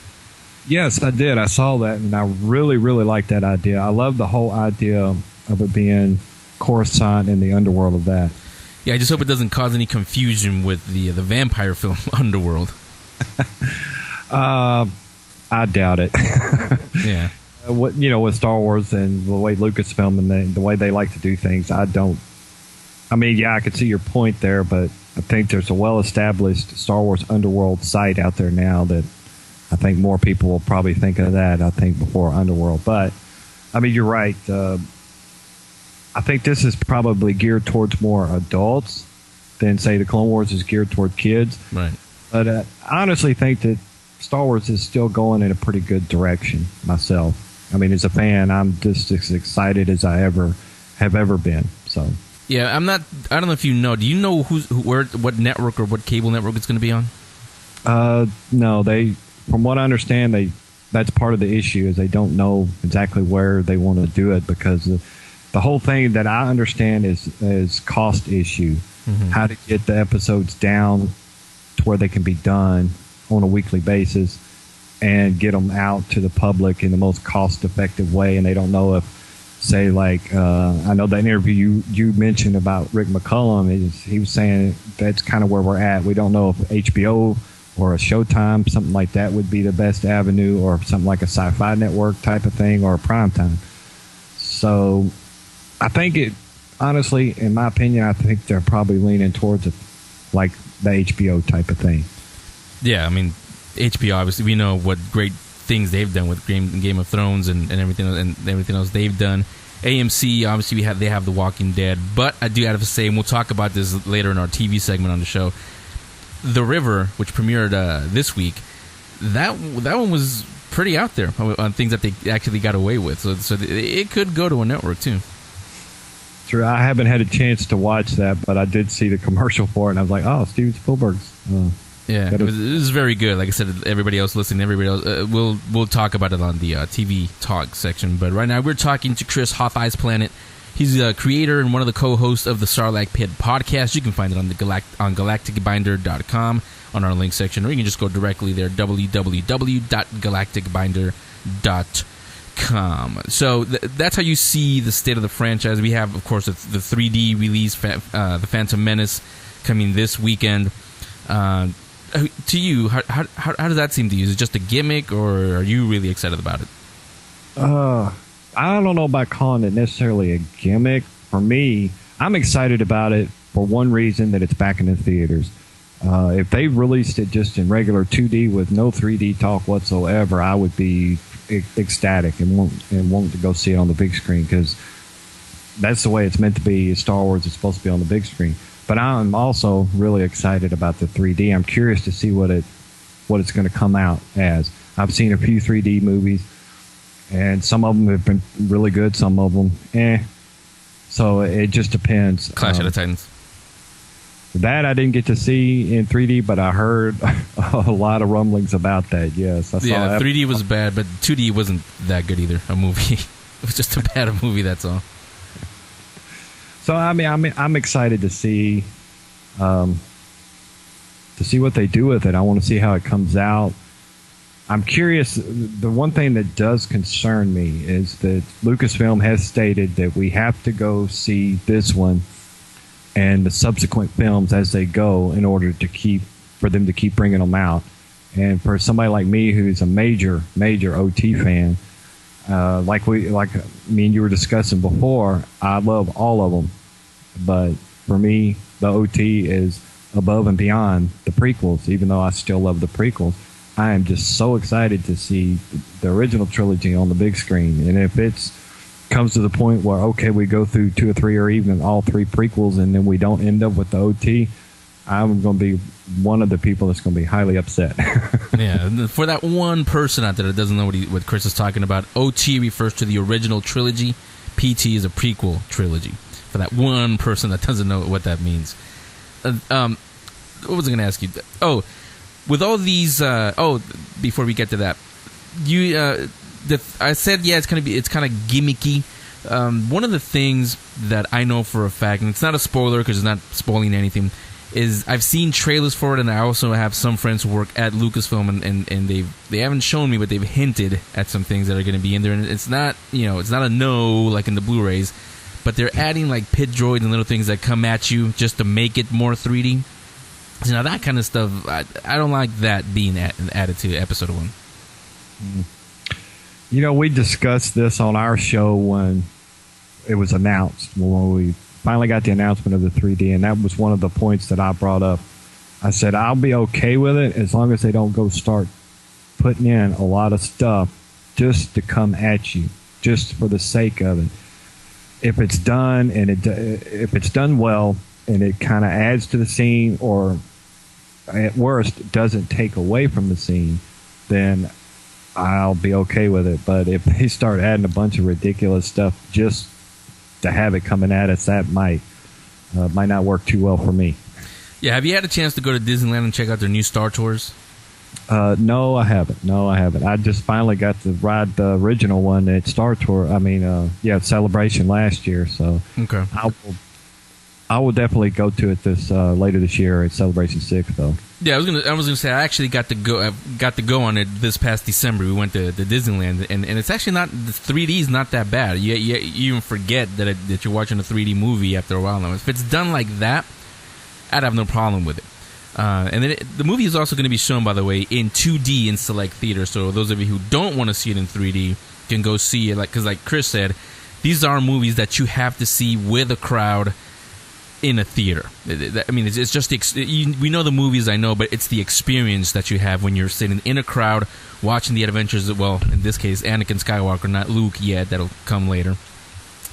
Yes, I did. I saw that, and I really, really like that idea. I love the whole idea of it being Coruscant and the underworld of that.
Yeah, I just hope it doesn't cause any confusion with the vampire film Underworld.
I doubt it.
Yeah.
With Star Wars and the way Lucasfilm and the way they like to do things, I could see your point there, but I think there's a well-established Star Wars Underworld site out there now that I think more people will probably think of that, before Underworld. But, I mean, you're right. I think this is probably geared towards more adults than, say, the Clone Wars is geared toward kids.
Right.
But I honestly think that Star Wars is still going in a pretty good direction myself. I mean, as a fan, I'm just as excited as I have ever been. So
yeah, I don't know if you know. Do you know what network or what cable network it's going to be on?
No, from what I understand, that's part of the issue is they don't know exactly where they want to do it because the whole thing that I understand is cost issue. Mm-hmm. How to get the episodes down to where they can be done on a weekly basis and get them out to the public in the most cost-effective way. And they don't know if, say, like, I know that interview you mentioned about Rick McCallum, he was saying that's kind of where we're at. We don't know if HBO or a Showtime, something like that would be the best avenue, or something like a Sci-Fi Network type of thing, or a primetime. So I think honestly, in my opinion, I think they're probably leaning towards like the HBO type of thing.
Yeah, I mean, HBO, obviously, we know what great things they've done with Game of Thrones and everything else they've done. AMC, obviously, they have The Walking Dead, but I do have to say, and we'll talk about this later in our TV segment on the show, The River, which premiered this week, that one was pretty out there on things that they actually got away with. So it could go to a network, too.
True. I haven't had a chance to watch that, but I did see the commercial for it, and I was like, oh, Steven Spielberg's...
Yeah, it was very good. Like I said, everybody else listening, we'll talk about it on the TV talk section. But right now, we're talking to Chris Hoth Ice Planet. He's the creator and one of the co-hosts of the Sarlacc Pit Podcast. You can find it on on galacticbinder.com on our link section, or you can just go directly there, www.galacticbinder.com. So that's how you see the state of the franchise. We have, of course, the 3D release, The Phantom Menace, coming this weekend. To you, how does that seem to you? Is it just a gimmick, or are you really excited about it?
I don't know about calling it necessarily a gimmick. For me, I'm excited about it for one reason, that it's back in the theaters. If they released it just in regular 2D with no 3D talk whatsoever, I would be ecstatic and want to go see it on the big screen, because that's the way it's meant to be. Star Wars is supposed to be on the big screen. But I'm also really excited about the 3D. I'm curious to see what it's going to come out as. I've seen a few 3D movies, and some of them have been really good, some of them, So it just depends.
Clash of the Titans.
That I didn't get to see in 3D, but I heard a lot of rumblings about that, yes. I saw
3D was bad, but 2D wasn't that good either, a movie. It was just a bad movie, that's all.
So I'm excited to see what they do with it. I want to see how it comes out. I'm curious. The one thing that does concern me is that Lucasfilm has stated that we have to go see this one and the subsequent films as they go in order for them to keep bringing them out. And for somebody like me, who's a major OT fan. Like me and you were discussing before, I love all of them. But for me, the OT is above and beyond the prequels, even though I still love the prequels. I am just so excited to see the original trilogy on the big screen. And if it comes to the point where, okay, we go through 2 or 3 or even all 3 prequels and then we don't end up with the OT, I'm going to be one of the people that's going to be highly upset.
Yeah, for that one person out there that doesn't know what Chris is talking about, OT refers to the original trilogy. PT is a prequel trilogy. For that one person that doesn't know what that means. What was I going to ask you? Oh, with all these... before we get to that, I said, yeah, it's kind of gimmicky. One of the things that I know for a fact, and it's not a spoiler because it's not spoiling anything, is I've seen trailers for it, and I also have some friends who work at Lucasfilm, and they haven't shown me, but they've hinted at some things that are going to be in there. And it's not a no like in the Blu-rays, but they're adding like pit droids and little things that come at you just to make it more 3D. So now that kind of stuff, I don't like that being added to episode 1.
We discussed this on our show when it was announced, when we finally got the announcement of the 3D, and that was one of the points that I brought up. I said, I'll be okay with it as long as they don't go start putting in a lot of stuff just to come at you, just for the sake of it. If it's done, and if it's done well, and it kind of adds to the scene, or at worst doesn't take away from the scene, then I'll be okay with it. But if they start adding a bunch of ridiculous stuff just to have it coming at us, that might not work too well for me.
Yeah, have you had a chance to go to Disneyland and check out their new Star Tours?
No, I haven't. I just finally got to ride the original one at Star Tour. Celebration last year. So
okay,
I will definitely go to it later this year at Celebration 6, though. Yeah,
I was gonna say I actually got to go on it this past December. We went to Disneyland, and it's actually not, the 3D is not that bad. You even forget that you're watching a 3D movie after a while now. If it's done like that, I'd have no problem with it. And then the movie is also going to be shown, by the way, in 2D in select theaters. So those of you who don't want to see it in 3D can go see it. Because like Chris said, these are movies that you have to see with a crowd in a theater. I mean, it's just we know the movies, I know, but it's the experience that you have when you're sitting in a crowd watching the adventures of, well, in this case, Anakin Skywalker, not Luke yet. That'll come later.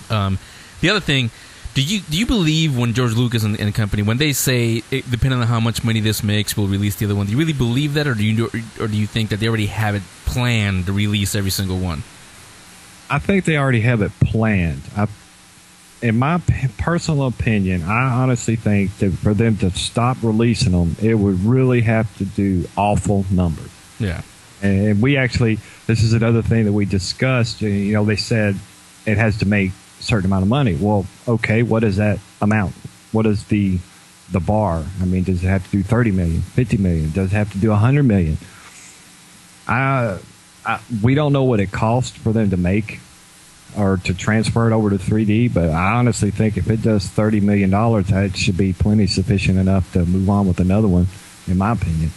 The other thing, do you believe when George Lucas and company, when they say, depending on how much money this makes, we'll release the other one, do you really believe that, or do you think that they already have it planned to release every single one?
I think they already have it planned. In my personal opinion, I honestly think that for them to stop releasing them, it would really have to do awful numbers.
Yeah.
And we actually, this is another thing that we discussed. They said it has to make a certain amount of money. Well, okay, what is that amount? What is the bar? I mean, does it have to do 30 million, 50 million? Does it have to do 100 million? We don't know what it costs for them to make or to transfer it over to 3D, but I honestly think if it does $30 million, that should be plenty sufficient enough to move on with another one, in my opinion.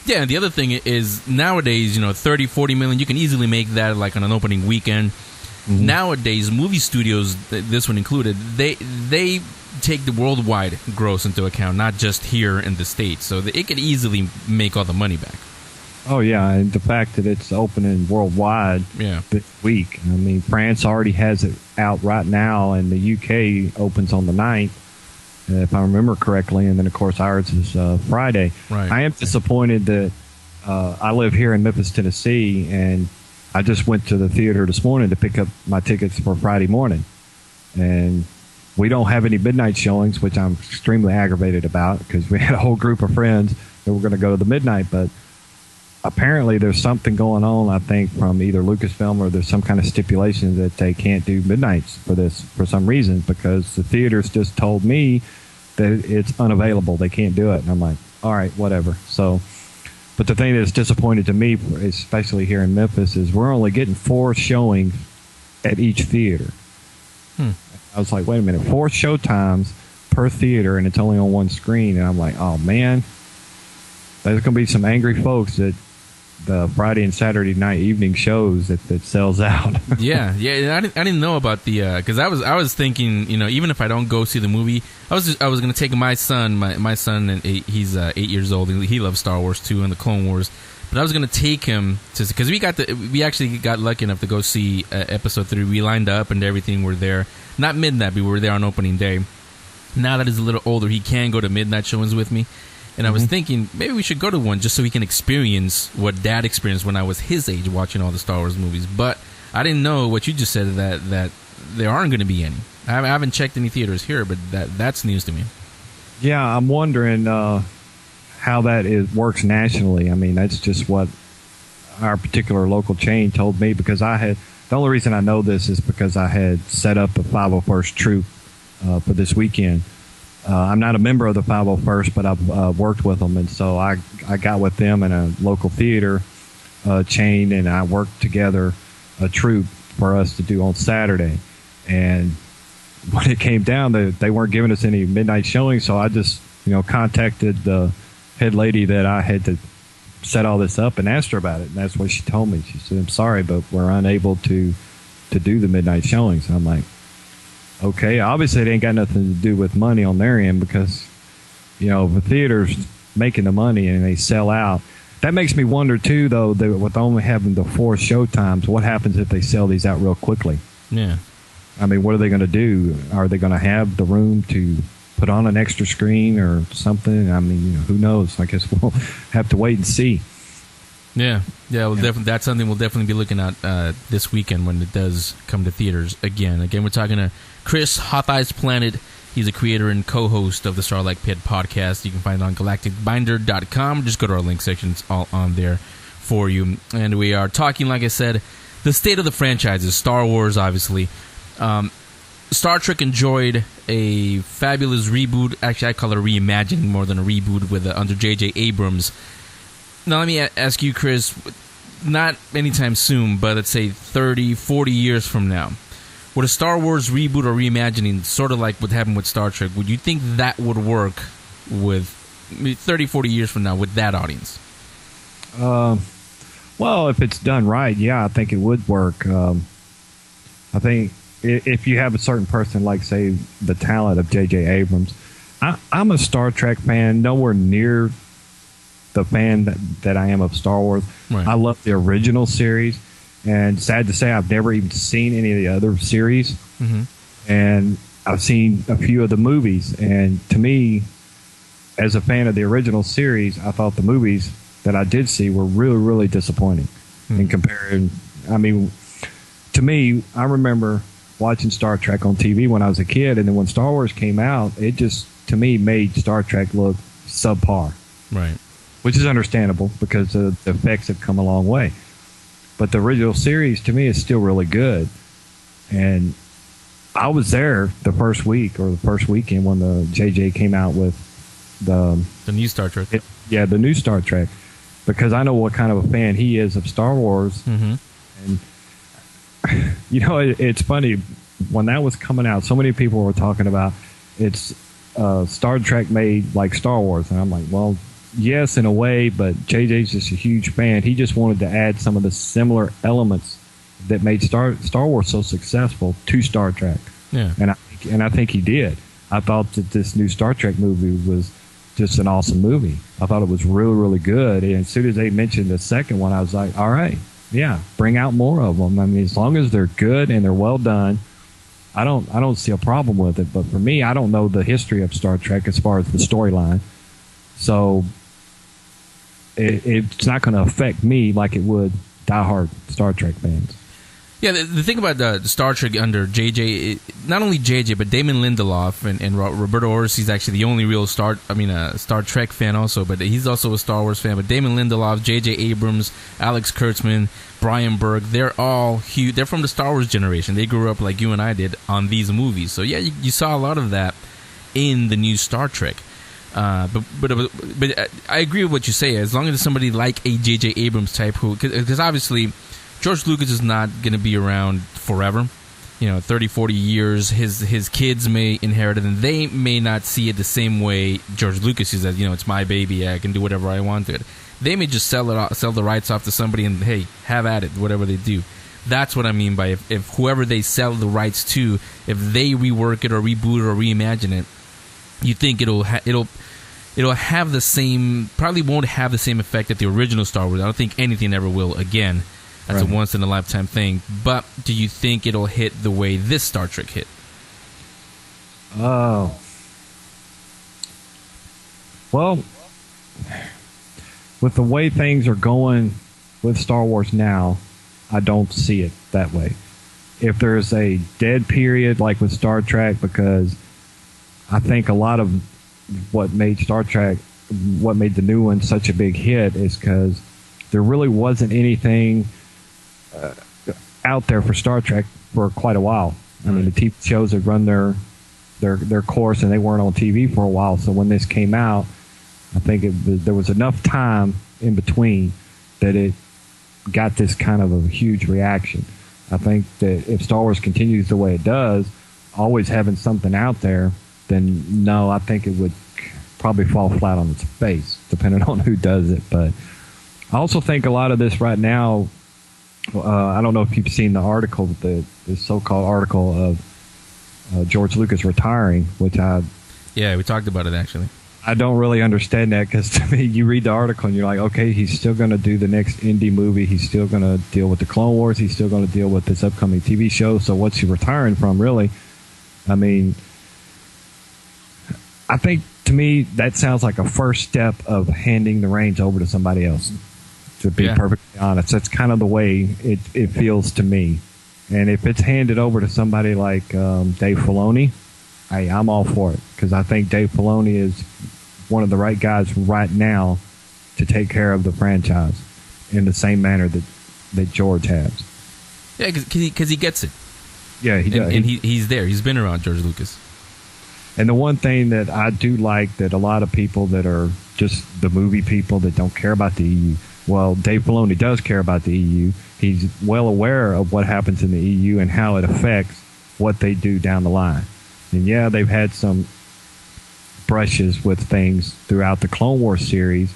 Yeah, and the other thing is nowadays, 30, 40 million, you can easily make that like on an opening weekend. Mm-hmm. Nowadays, movie studios, this one included, they take the worldwide gross into account, not just here in the States, so it could easily make all the money back.
Oh, yeah, and the fact that it's opening worldwide this week. I mean, France already has it out right now, and the UK opens on the 9th, if I remember correctly, and then, of course, ours is Friday.
Right.
I am disappointed that I live here in Memphis, Tennessee, and I just went to the theater this morning to pick up my tickets for Friday morning, and we don't have any midnight showings, which I'm extremely aggravated about because we had a whole group of friends that were going to go to the midnight, but apparently there's something going on, I think, from either Lucasfilm or there's some kind of stipulation that they can't do midnights for this for some reason, because the theaters just told me that it's unavailable. They can't do it. And I'm like, all right, whatever. So, but the thing that's disappointed to me, especially here in Memphis, is we're only getting 4 showings at each theater. I was like, wait a minute, 4 show times per theater, and it's only on one screen. And I'm like, oh, man, there's going to be some angry folks that the Friday and Saturday night evening shows that sells out. yeah.
I didn't know about the because I was thinking, even if I don't go see the movie, I was going to take my son, and he's 8 years old, and he loves Star Wars too and the Clone Wars, but I was going to take him to, because we actually got lucky enough to go see episode 3. We lined up and everything. We're there, not midnight, but we were there on opening day. now that he's a little older, he can go to midnight showings with me. And I was thinking maybe we should go to one just so he can experience what Dad experienced when I was his age watching all the Star Wars movies. But I didn't know what you just said, that there aren't going to be any. I haven't checked any theaters here, but that's news to me.
Yeah, I'm wondering how that works nationally. I mean, that's just what our particular local chain told me, because the only reason I know this is because I had set up a 501st Troop for this weekend. I'm not a member of the 501st, but I've worked with them, and so I got with them in a local theater chain, and I worked together a troop for us to do on Saturday. And when it came down, they weren't giving us any midnight showing, so I just contacted the head lady that I had to set all this up and asked her about it, and that's what she told me. She said, "I'm sorry, but we're unable to do the midnight showings." And I'm like, okay, obviously it ain't got nothing to do with money on their end, because if a theater's making the money and they sell out. That makes me wonder too, though, that with only having the 4 show times, what happens if they sell these out real quickly?
Yeah.
I mean, what are they going to do? Are they going to have the room to put on an extra screen or something? I mean, who knows? I guess we'll have to wait and see.
Yeah. That's something we'll definitely be looking at this weekend when it does come to theaters again. Again, we're talking to Chris, Hoth Ice Planet. He's a creator and co-host of the Sarlacc Pit Podcast. You can find it on galacticbinder.com. Just go to our link section. It's all on there for you. And we are talking, like I said, the state of the franchises. Star Wars, obviously. Star Trek enjoyed a fabulous reboot. Actually, I call it a reimagining more than a reboot with under J.J. Abrams. Now, let me ask you, Chris, not anytime soon, but let's say 30, 40 years from now, would a Star Wars reboot or reimagining, sort of like what happened with Star Trek, would you think that would work with 30, 40 years from now with that audience?
Well, if it's done right, yeah, I think it would work. I think if you have a certain person like, say, the talent of J.J. Abrams, I'm a Star Trek fan, nowhere near the fan that I am of Star Wars.
Right.
I love the original series, and sad to say, I've never even seen any of the other series. And I've seen a few of the movies, and to me, as a fan of the original series, I thought the movies that I did see were really, really disappointing. In comparing, I mean, to me, I remember watching Star Trek on TV when I was a kid, and then when Star Wars came out, it just, to me, made Star Trek look subpar.
Right.
Which is understandable because the effects have come a long way. But the original series, to me, is still really good. And I was there the first week or the first weekend when the JJ came out with the
new Star Trek.
The new Star Trek. Because I know what kind of a fan he is of Star Wars. And, it's funny. When that was coming out, so many people were talking about it's Star Trek made like Star Wars. And I'm like, well, yes, in a way, but JJ's just a huge fan. He just wanted to add some of the similar elements that made Star Wars so successful to Star Trek.
Yeah.
And I think he did. I thought that this new Star Trek movie was just an awesome movie. I thought it was really, really good. And as soon as they mentioned the second one, I was like, all right, yeah, bring out more of them. I mean, as long as they're good and they're well done, I don't see a problem with it. But for me, I don't know the history of Star Trek as far as the storyline. So it's not going to affect me like it would diehard Star Trek fans.
Yeah, the thing about the Star Trek under JJ, not only JJ, but Damon Lindelof and Roberto Orsi's actually the only real Star Trek fan also, but he's also a Star Wars fan. But Damon Lindelof, JJ Abrams, Alex Kurtzman, Brian Berg, they're all huge. They're from the Star Wars generation. They grew up like you and I did on these movies. So yeah, you saw a lot of that in the new Star Trek. But I agree with what you say. As long as it's somebody like a J.J. Abrams type, because obviously George Lucas is not going to be around forever. 30, 40 years. His kids may inherit it, and they may not see it the same way George Lucas is. That it's my baby, I can do whatever I want to it. They may just sell the rights off to somebody, and hey, have at it, whatever they do. That's what I mean by if whoever they sell the rights to, if they rework it or reboot it or reimagine it, you think it'll have the same, probably won't have the same effect that the original Star Wars. I don't think anything ever will again. That's right. A once in a lifetime thing. But do you think it'll hit the way this Star Trek hit?
Oh, Well, with the way things are going with Star Wars now, I don't see it that way. If there's a dead period like with Star Trek, because I think a lot of what made Star Trek, what made the new one such a big hit is because there really wasn't anything out there for Star Trek for quite a while. I mean, the TV shows had run their course and they weren't on TV for a while. So when this came out, I think there was enough time in between that it got this kind of a huge reaction. I think that if Star Wars continues the way it does, always having something out there, then no, I think it would probably fall flat on its face, depending on who does it. But I also think a lot of this right now, I don't know if you've seen the article, the so-called article of George Lucas retiring, which
yeah, we talked about it actually.
I don't really understand that because to me, you read the article and you're like, okay, he's still going to do the next indie movie. He's still going to deal with the Clone Wars. He's still going to deal with this upcoming TV show. So what's he retiring from, really? I mean, I think to me that sounds like a first step of handing the reins over to somebody else. To be perfectly honest, that's kind of the way it feels to me. And if it's handed over to somebody like Dave Filoni, hey, I'm all for it because I think Dave Filoni is one of the right guys right now to take care of the franchise in the same manner that George has.
Yeah, because he gets it.
Yeah, he does.
And he's there. He's been around George Lucas.
And the one thing that I do like that a lot of people that are just the movie people that don't care about the EU, well, Dave Filoni does care about the EU. He's well aware of what happens in the EU and how it affects what they do down the line. And yeah, they've had some brushes with things throughout the Clone Wars series,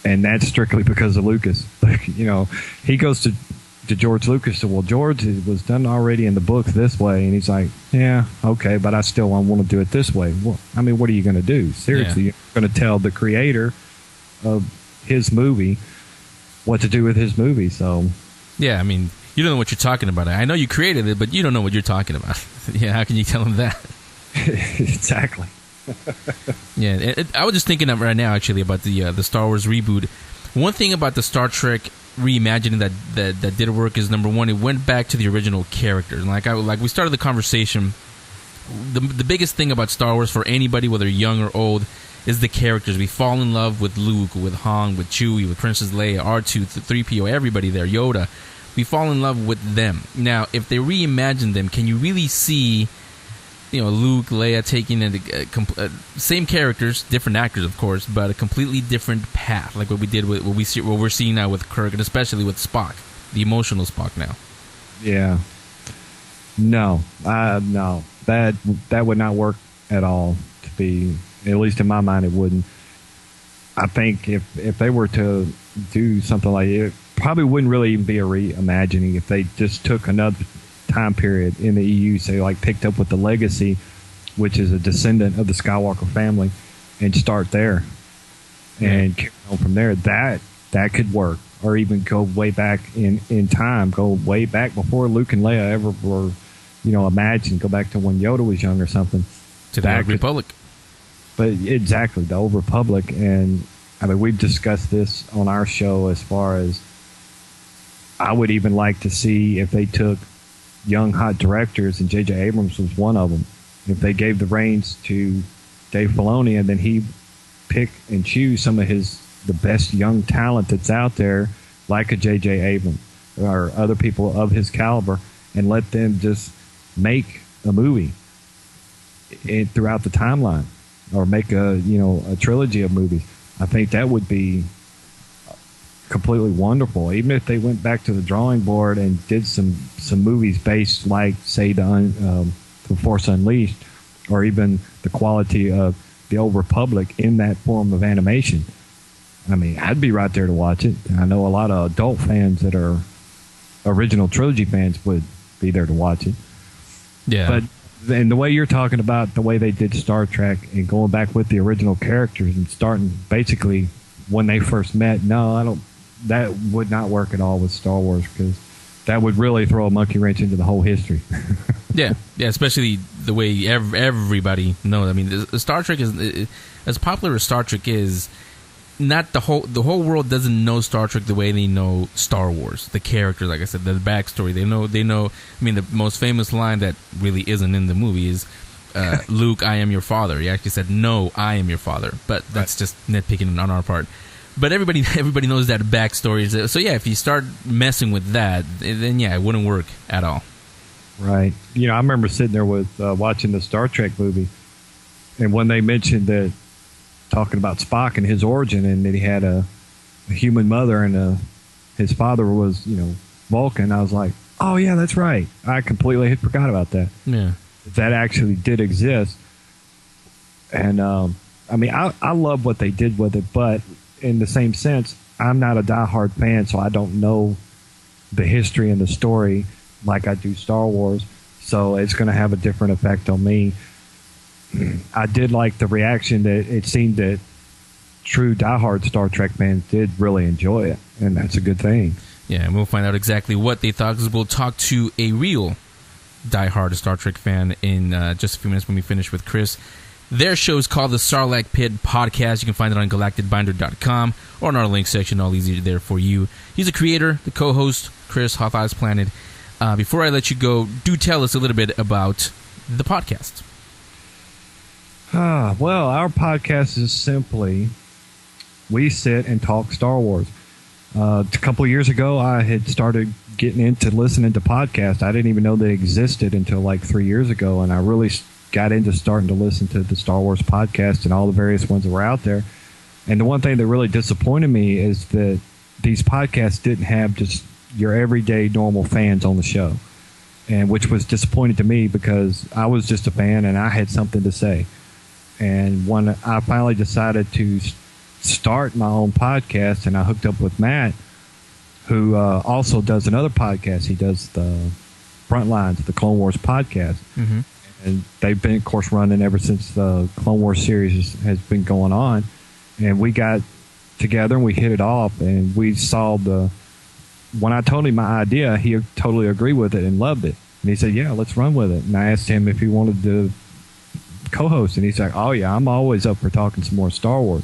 and that's strictly because of Lucas. You know, he goes to George Lucas, so, well, George, it was done already in the books this way, and he's like, yeah, okay, but I still want to do it this way. Well, I mean, what are you going to do? Seriously, you're going to tell the creator of his movie what to do with his movie, so... Yeah,
I mean... You don't know what you're talking about. I know you created it, but you don't know what you're talking about. Yeah, how can you tell him that?
Exactly.
Yeah, I was just thinking right now, actually, about the Star Wars reboot. One thing about the Star Trek reimagining that did work is, number one, it went back to the original characters. Like we started the conversation, the biggest thing about Star Wars for anybody, whether young or old, is the characters. We fall in love with Luke, with Han, with Chewie, with Princess Leia, R2, 3PO, everybody there, Yoda. We fall in love with them. Now, if they reimagine them, can you really see, Luke, Leia taking same characters, different actors, of course, but a completely different path, like what we did with what we're seeing now with Kirk, and especially with Spock, the emotional Spock now?
Yeah. No, that would not work at all. To be, at least in my mind, it wouldn't. I think if they were to do something like it, probably wouldn't really even be a reimagining if they just took another time period in the EU, say like picked up with the Legacy, which is a descendant of the Skywalker family, and start there and carry on from there. That could work, or even go way back in time, go way back before Luke and Leia ever were, imagined. Go back to when Yoda was young or something.
To the Old Republic.
But exactly, the Old Republic, and I mean we've discussed this on our show as far as. I would even like to see if they took young, hot directors, and J.J. Abrams was one of them. If they gave the reins to Dave Filoni, and then he pick and choose some of the best young talent that's out there, like a J.J. Abrams or other people of his caliber, and let them just make a movie throughout the timeline, or make a trilogy of movies. I think that would be completely wonderful. Even if they went back to the drawing board and did some movies based, like say the Force Unleashed, or even the quality of the Old Republic in that form of animation. I mean, I'd be right there to watch it. I know a lot of adult fans that are original trilogy fans would be there to watch it.
Yeah.
But and the way you're talking about the way they did Star Trek and going back with the original characters and starting basically when they first met, no, I don't. That would not work at all with Star Wars, because that would really throw a monkey wrench into the whole history. Yeah,
especially the way everybody knows. I mean, Star Trek is as popular as Star Trek is, not the whole world doesn't know Star Trek the way they know Star Wars. The characters, like I said, the backstory. They know. I mean, the most famous line that really isn't in the movie is, "Luke, I am your father." He actually said, "No, I am your father." But that's just nitpicking on our part. But everybody knows that backstory. So yeah, if you start messing with that, then yeah, it wouldn't work at all.
Right. You know, I remember sitting there with watching the Star Trek movie, and when they mentioned that, talking about Spock and his origin, and that he had a human mother and his father was, Vulcan, I was like, oh yeah, that's right. I completely had forgot about that.
Yeah.
That actually did exist. And I mean, I love what they did with it, but in the same sense, I'm not a diehard fan, so I don't know the history and the story like I do Star Wars, so it's going to have a different effect on me. I did like the reaction that it seemed that true diehard Star Trek fans did really enjoy it, and that's a good thing.
Yeah, and we'll find out exactly what they thought, because we'll talk to a real diehard Star Trek fan in just a few minutes when we finish with Chris. Their show is called the Sarlacc Pit Podcast. You can find it on galacticbinder.com or in our link section, all easy there for you. He's a creator, the co-host, Chris, Hoth Ice Planet. Before I let you go, do tell us a little bit about the podcast.
Well, our podcast is simply, we sit and talk Star Wars. A couple of years ago, I had started getting into listening to podcasts. I didn't even know they existed until like 3 years ago, and I really got into starting to listen to the Star Wars podcast and all the various ones that were out there. And the one thing that really disappointed me is that these podcasts didn't have just your everyday normal fans on the show, and which was disappointing to me because I was just a fan and I had something to say. And when I finally decided to start my own podcast, and I hooked up with Matt, who also does another podcast. He does the Frontlines, the Clone Wars podcast. Mm-hmm. And they've been, of course, running ever since the Clone Wars series has been going on. And we got together and we hit it off, and we saw when I told him my idea, he totally agreed with it and loved it. And he said, yeah, let's run with it. And I asked him if he wanted to co-host, and he's like, oh yeah, I'm always up for talking some more Star Wars.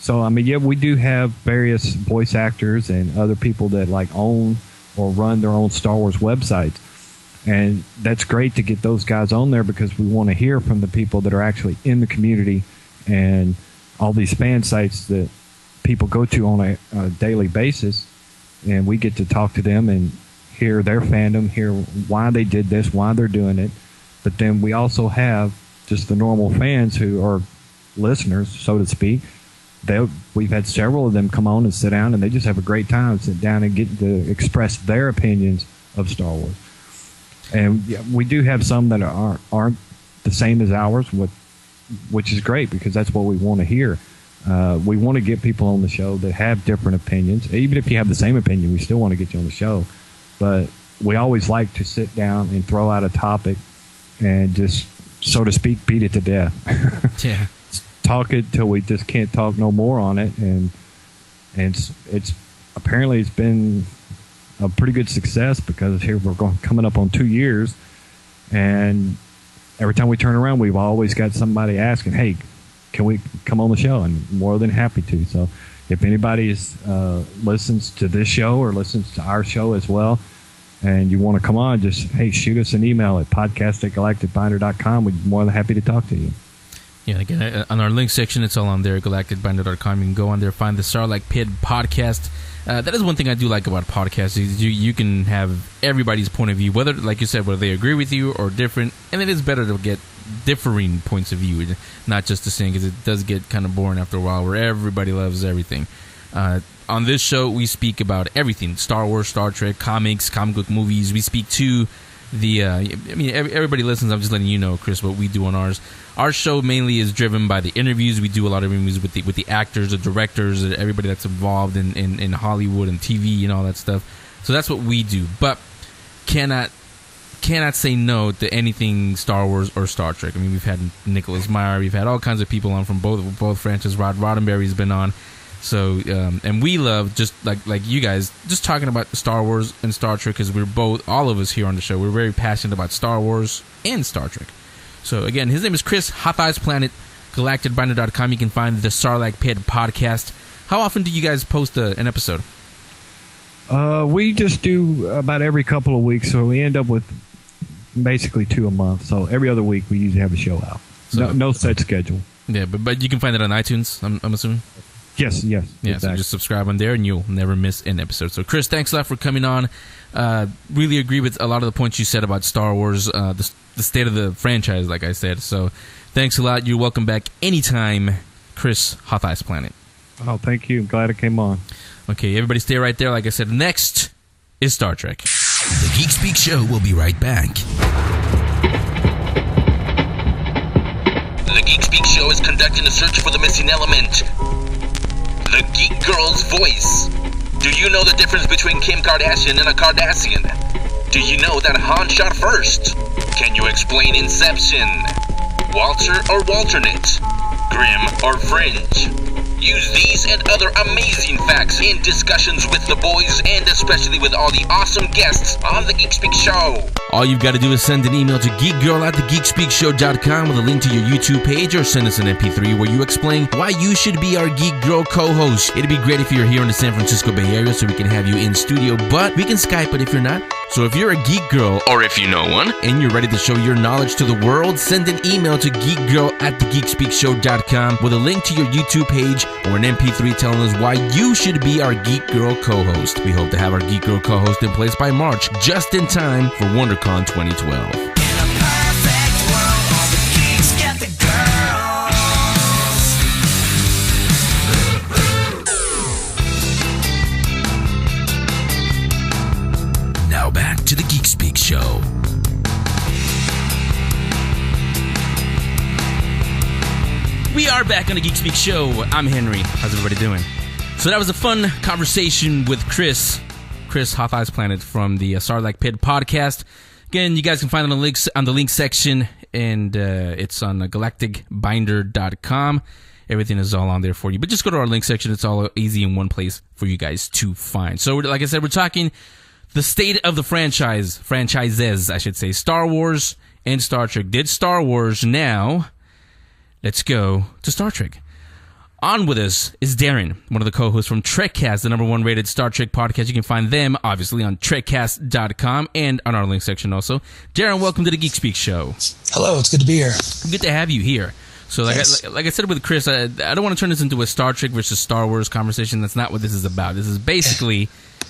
So, I mean, yeah, we do have various voice actors and other people that like own or run their own Star Wars websites. And that's great to get those guys on there, because we want to hear from the people that are actually in the community and all these fan sites that people go to on a daily basis. And we get to talk to them and hear their fandom, hear why they did this, why they're doing it. But then we also have just the normal fans who are listeners, so to speak. We've had several of them come on and sit down, and they just have a great time, sit down and get to express their opinions of Star Wars. And yeah, we do have some that aren't the same as ours, which is great, because that's what we want to hear. We want to get people on the show that have different opinions. Even if you have the same opinion, we still want to get you on the show. But we always like to sit down and throw out a topic and just, so to speak, beat it to death.
Yeah.
Talk it till we just can't talk no more on it. And it's apparently it's been a pretty good success, because here we're coming up on 2 years, and every time we turn around, we've always got somebody asking, hey, can we come on the show? And more than happy to. So if anybody listens to this show or listens to our show as well, and you want to come on, just, hey, shoot us an email at podcast@galacticbinder.com. We'd be more than happy to talk to you.
Yeah, again, on our link section, it's all on there, galacticbinder.com. You can go on there, find the Sarlacc Pit Podcast. That is one thing I do like about podcasts, is you can have everybody's point of view, whether, like you said, whether they agree with you or different, and it is better to get differing points of view, not just the same, because it does get kind of boring after a while where everybody loves everything. On this show, we speak about everything: Star Wars, Star Trek, comics, comic book movies. We speak to everybody listens. I'm just letting you know, Chris, what we do on ours. Our show mainly is driven by the interviews. We do a lot of interviews with the actors, the directors, everybody that's involved in Hollywood and TV and all that stuff. So that's what we do. But cannot say no to anything Star Wars or Star Trek. I mean, we've had Nicholas Meyer, we've had all kinds of people on from both franchises. Rod Roddenberry's been on. So and we love, just like you guys, just talking about Star Wars and Star Trek, because all of us here on the show, we're very passionate about Star Wars and Star Trek. So again, his name is Chris, Hoth Ice Planet, galacticbinder.com. You can find the Sarlacc Pit Podcast. How often do you guys post an episode?
We just do about every couple of weeks, so we end up with basically 2 a month. So every other week we usually have a show out.
So,
no set schedule.
Yeah, but you can find it on iTunes, I'm assuming?
Yes.
Yeah,
exactly.
So just subscribe on there and you'll never miss an episode. So Chris, thanks a lot for coming on. Really agree with a lot of the points you said about Star Wars, the state of the franchise, like I said. So thanks a lot. You're welcome back anytime, Chris, Hoth Ice Planet.
Oh, thank you. Glad I came on.
Okay, everybody stay right there. Like I said, next is Star Trek.
The Geek Speak Show will be right back. The Geek Speak Show is conducting a search for the missing element. The Geek Girl's voice. Do you know the difference between Kim Kardashian and a Cardassian? Do you know that Han shot first? Can you explain Inception? Walter or Walternate? Grim or Fringe? Use these and other amazing facts in discussions with the boys and especially with all the awesome guests on the Geek Speak Show.
All you've got to do is send an email to geekgirl@thegeekspeakshow.com with a link to your YouTube page, or send us an MP3 where you explain why you should be our Geek Girl co-host. It'd be great if you're here in the San Francisco Bay Area so we can have you in studio, but we can Skype it if you're not. So if you're a geek girl, or if you know one, and you're ready to show your knowledge to the world, send an email to geekgirl@thegeekspeakshow.com with a link to your YouTube page or an MP3 telling us why you should be our Geek Girl co-host. We hope to have our Geek Girl co-host in place by March, just in time for WonderCon 2012.
Now back to the Geek Speak Show.
We are back on the Geek Speak Show. I'm Henry. How's everybody doing? So that was a fun conversation with Chris Hoth Ice Planet from the Sarlacc Pit Podcast. Again, you guys can find it on the link section, and it's on galacticbinder.com. Everything is all on there for you. But just go to our link section. It's all easy in one place for you guys to find. So like I said, we're talking the state of the franchises, I should say, Star Wars and Star Trek. Did Star Wars now. Let's go to Star Trek. On with us is Darren, one of the co-hosts from Trekcast, the #1 rated Star Trek podcast. You can find them, obviously, on Trekcast.com and on our link section also. Darren, welcome to the Geek Speak Show.
Hello, it's good to be here.
Good to have you here. So like I said with Chris, I don't want to turn this into a Star Trek versus Star Wars conversation. That's not what this is about. This is basically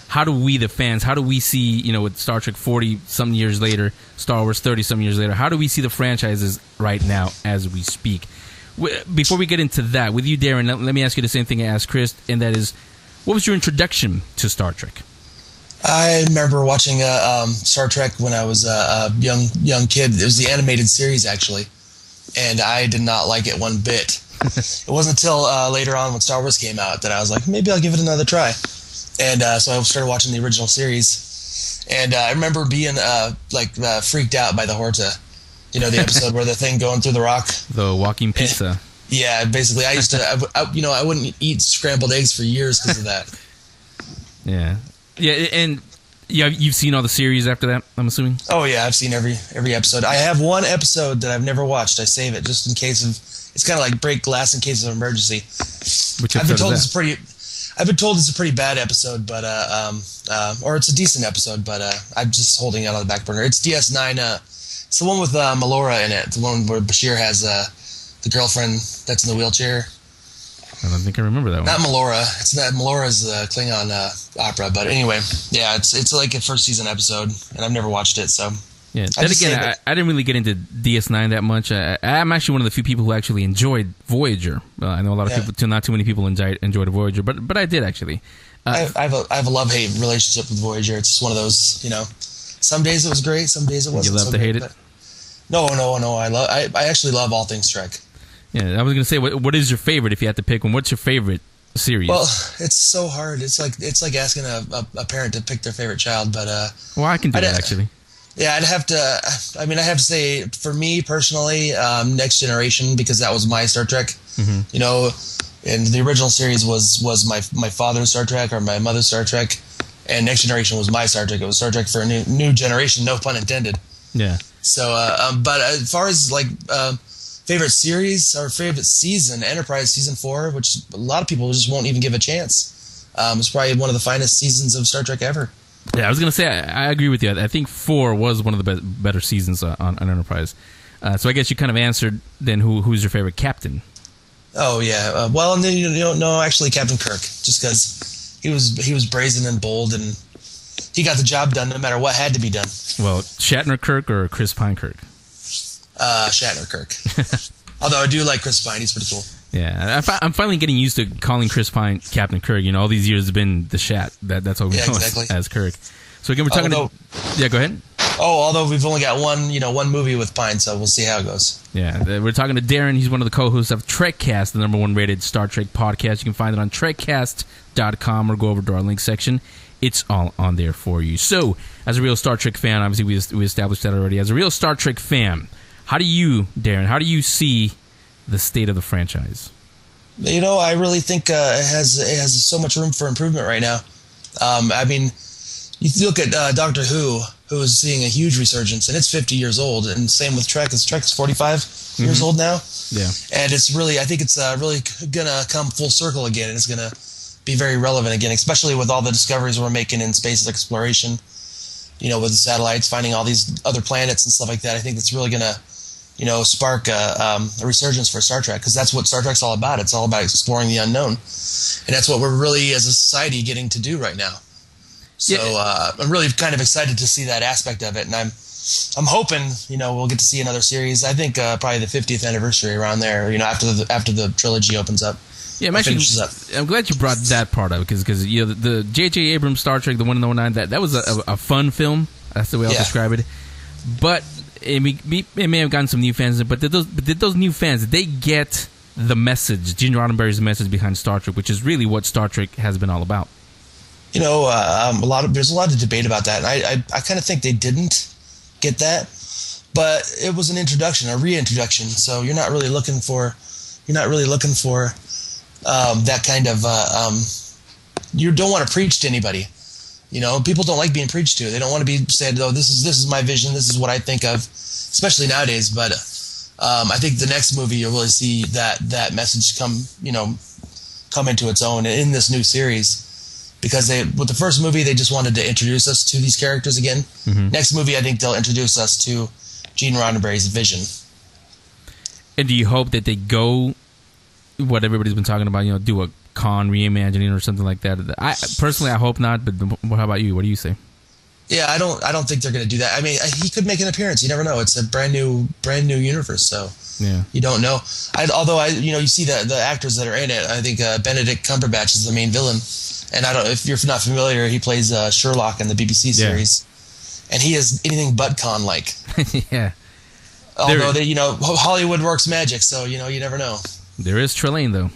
how do we, the fans, how do we see, with Star Trek 40-some years later, Star Wars 30-some years later, how do we see the franchises right now as we speak? Before we get into that, with you, Darren, let me ask you the same thing I asked Chris, and that is, what was your introduction to Star Trek?
I remember watching Star Trek when I was a young kid. It was the animated series, actually, and I did not like it one bit. It wasn't until later on when Star Wars came out that I was like, maybe I'll give it another try. And so I started watching the original series, and I remember being freaked out by the Horta. The episode where the thing going through the rock.
The walking pizza.
Yeah, basically, I used to, I wouldn't eat scrambled eggs for years because of that.
Yeah, and you've seen all the series after that, I'm assuming?
Oh, yeah, I've seen every episode. I have one episode that I've never watched. I save it just in case of, it's kind of like break glass in case of emergency.
Which episode is that?
I've been told it's a pretty bad episode, but, or it's a decent episode, but I'm just holding it on the back burner. It's DS9, it's the one with Melora in it. The one where Bashir has the girlfriend that's in the wheelchair.
I don't think I remember that one.
Not Melora. It's not Melora's Klingon opera. But anyway, yeah, it's like a first season episode, and I've never watched it. So
yeah. Then again, I didn't really get into DS9 that much. I'm actually one of the few people who actually enjoyed Voyager. I know a lot of people, not too many people enjoyed Voyager, but I did actually.
I have a love-hate relationship with Voyager. It's just one of those, Some days it was great, some days it wasn't.
You love to hate it?
No. I actually love all things Trek.
Yeah, I was gonna say, what is your favorite? If you had to pick one, what's your favorite series?
Well, it's so hard. It's like asking a parent to pick their favorite child. But
well, I can do that actually.
Yeah, I'd have to. I mean, I have to say, for me personally, Next Generation, because that was my Star Trek. Mm-hmm. And the original series was my father's Star Trek or my mother's Star Trek. And Next Generation was my Star Trek. It was Star Trek for a new generation, no pun intended.
Yeah.
So, but as far as favorite series or favorite season, Enterprise Season 4, which a lot of people just won't even give a chance. It's probably one of the finest seasons of Star Trek ever.
Yeah, I was going to say, I agree with you. I think 4 was one of the better seasons on Enterprise. So I guess you kind of answered then who's your favorite captain?
Oh, yeah. Well, no, actually Captain Kirk, just because he was brazen and bold, and he got the job done no matter what had to be done.
Well, Shatner Kirk or Chris Pine Kirk?
Shatner Kirk. Although I do like Chris Pine. He's pretty cool.
Yeah, I'm finally getting used to calling Chris Pine Captain Kirk. You know, all these years have been the Shat. That's what we know as Kirk. So again, we're talking yeah, go ahead.
Oh, although we've only got one movie with Pine, so we'll see how it goes.
Yeah, we're talking to Darren. He's one of the co-hosts of Trekcast, the #1 rated Star Trek podcast. You can find it on Trekcast.com or go over to our link section. It's all on there for you. So, as a real Star Trek fan, obviously we established that already. As a real Star Trek fan, how do you, Darren, how do you see the state of the franchise?
I really think it has so much room for improvement right now. I mean, you look at Doctor Who is seeing a huge resurgence, and it's 50 years old, and same with Trek. Trek is 45 years old now. Yeah. And I think it's really going to come full circle again, and it's going to be very relevant again, especially with all the discoveries we're making in space exploration, with the satellites, finding all these other planets and stuff like that. I think it's really going to spark a resurgence for Star Trek, because that's what Star Trek's all about. It's all about exploring the unknown, and that's what we're really, as a society, getting to do right now. So I'm really kind of excited to see that aspect of it, and I'm hoping we'll get to see another series. I think probably the 50th anniversary around there, after the trilogy opens up. Yeah,
I'm glad you brought that part up, because the J.J. Abrams Star Trek, the one in the 09, that was a fun film. That's the way I'll describe it. But it may have gotten some new fans, but did those new fans, did they get the message, Gene Roddenberry's message behind Star Trek, which is really what Star Trek has been all about?
There's a lot of debate about that, and I kind of think they didn't get that, but it was an introduction, a reintroduction. So you're not really looking for that kind of you don't want to preach to anybody. People don't like being preached to. They don't want to be said, "Oh, this is my vision. This is what I think of," especially nowadays. But I think the next movie you'll really see that message come into its own in this new series. Because with the first movie, they just wanted to introduce us to these characters again. Mm-hmm. Next movie, I think they'll introduce us to Gene Roddenberry's vision.
And do you hope that they go what everybody's been talking about, do a Khan reimagining or something like that? I hope not, but how about you? What do you say?
Yeah, I don't think they're going to do that. I mean, he could make an appearance. You never know. It's a brand new universe, so yeah, you don't know. Although you see the actors that are in it. I think Benedict Cumberbatch is the main villain. And if you're not familiar, he plays Sherlock in the BBC series, and he is anything but Khan-like. Yeah. Although Hollywood works magic, so you never know. There is
Trelane, though.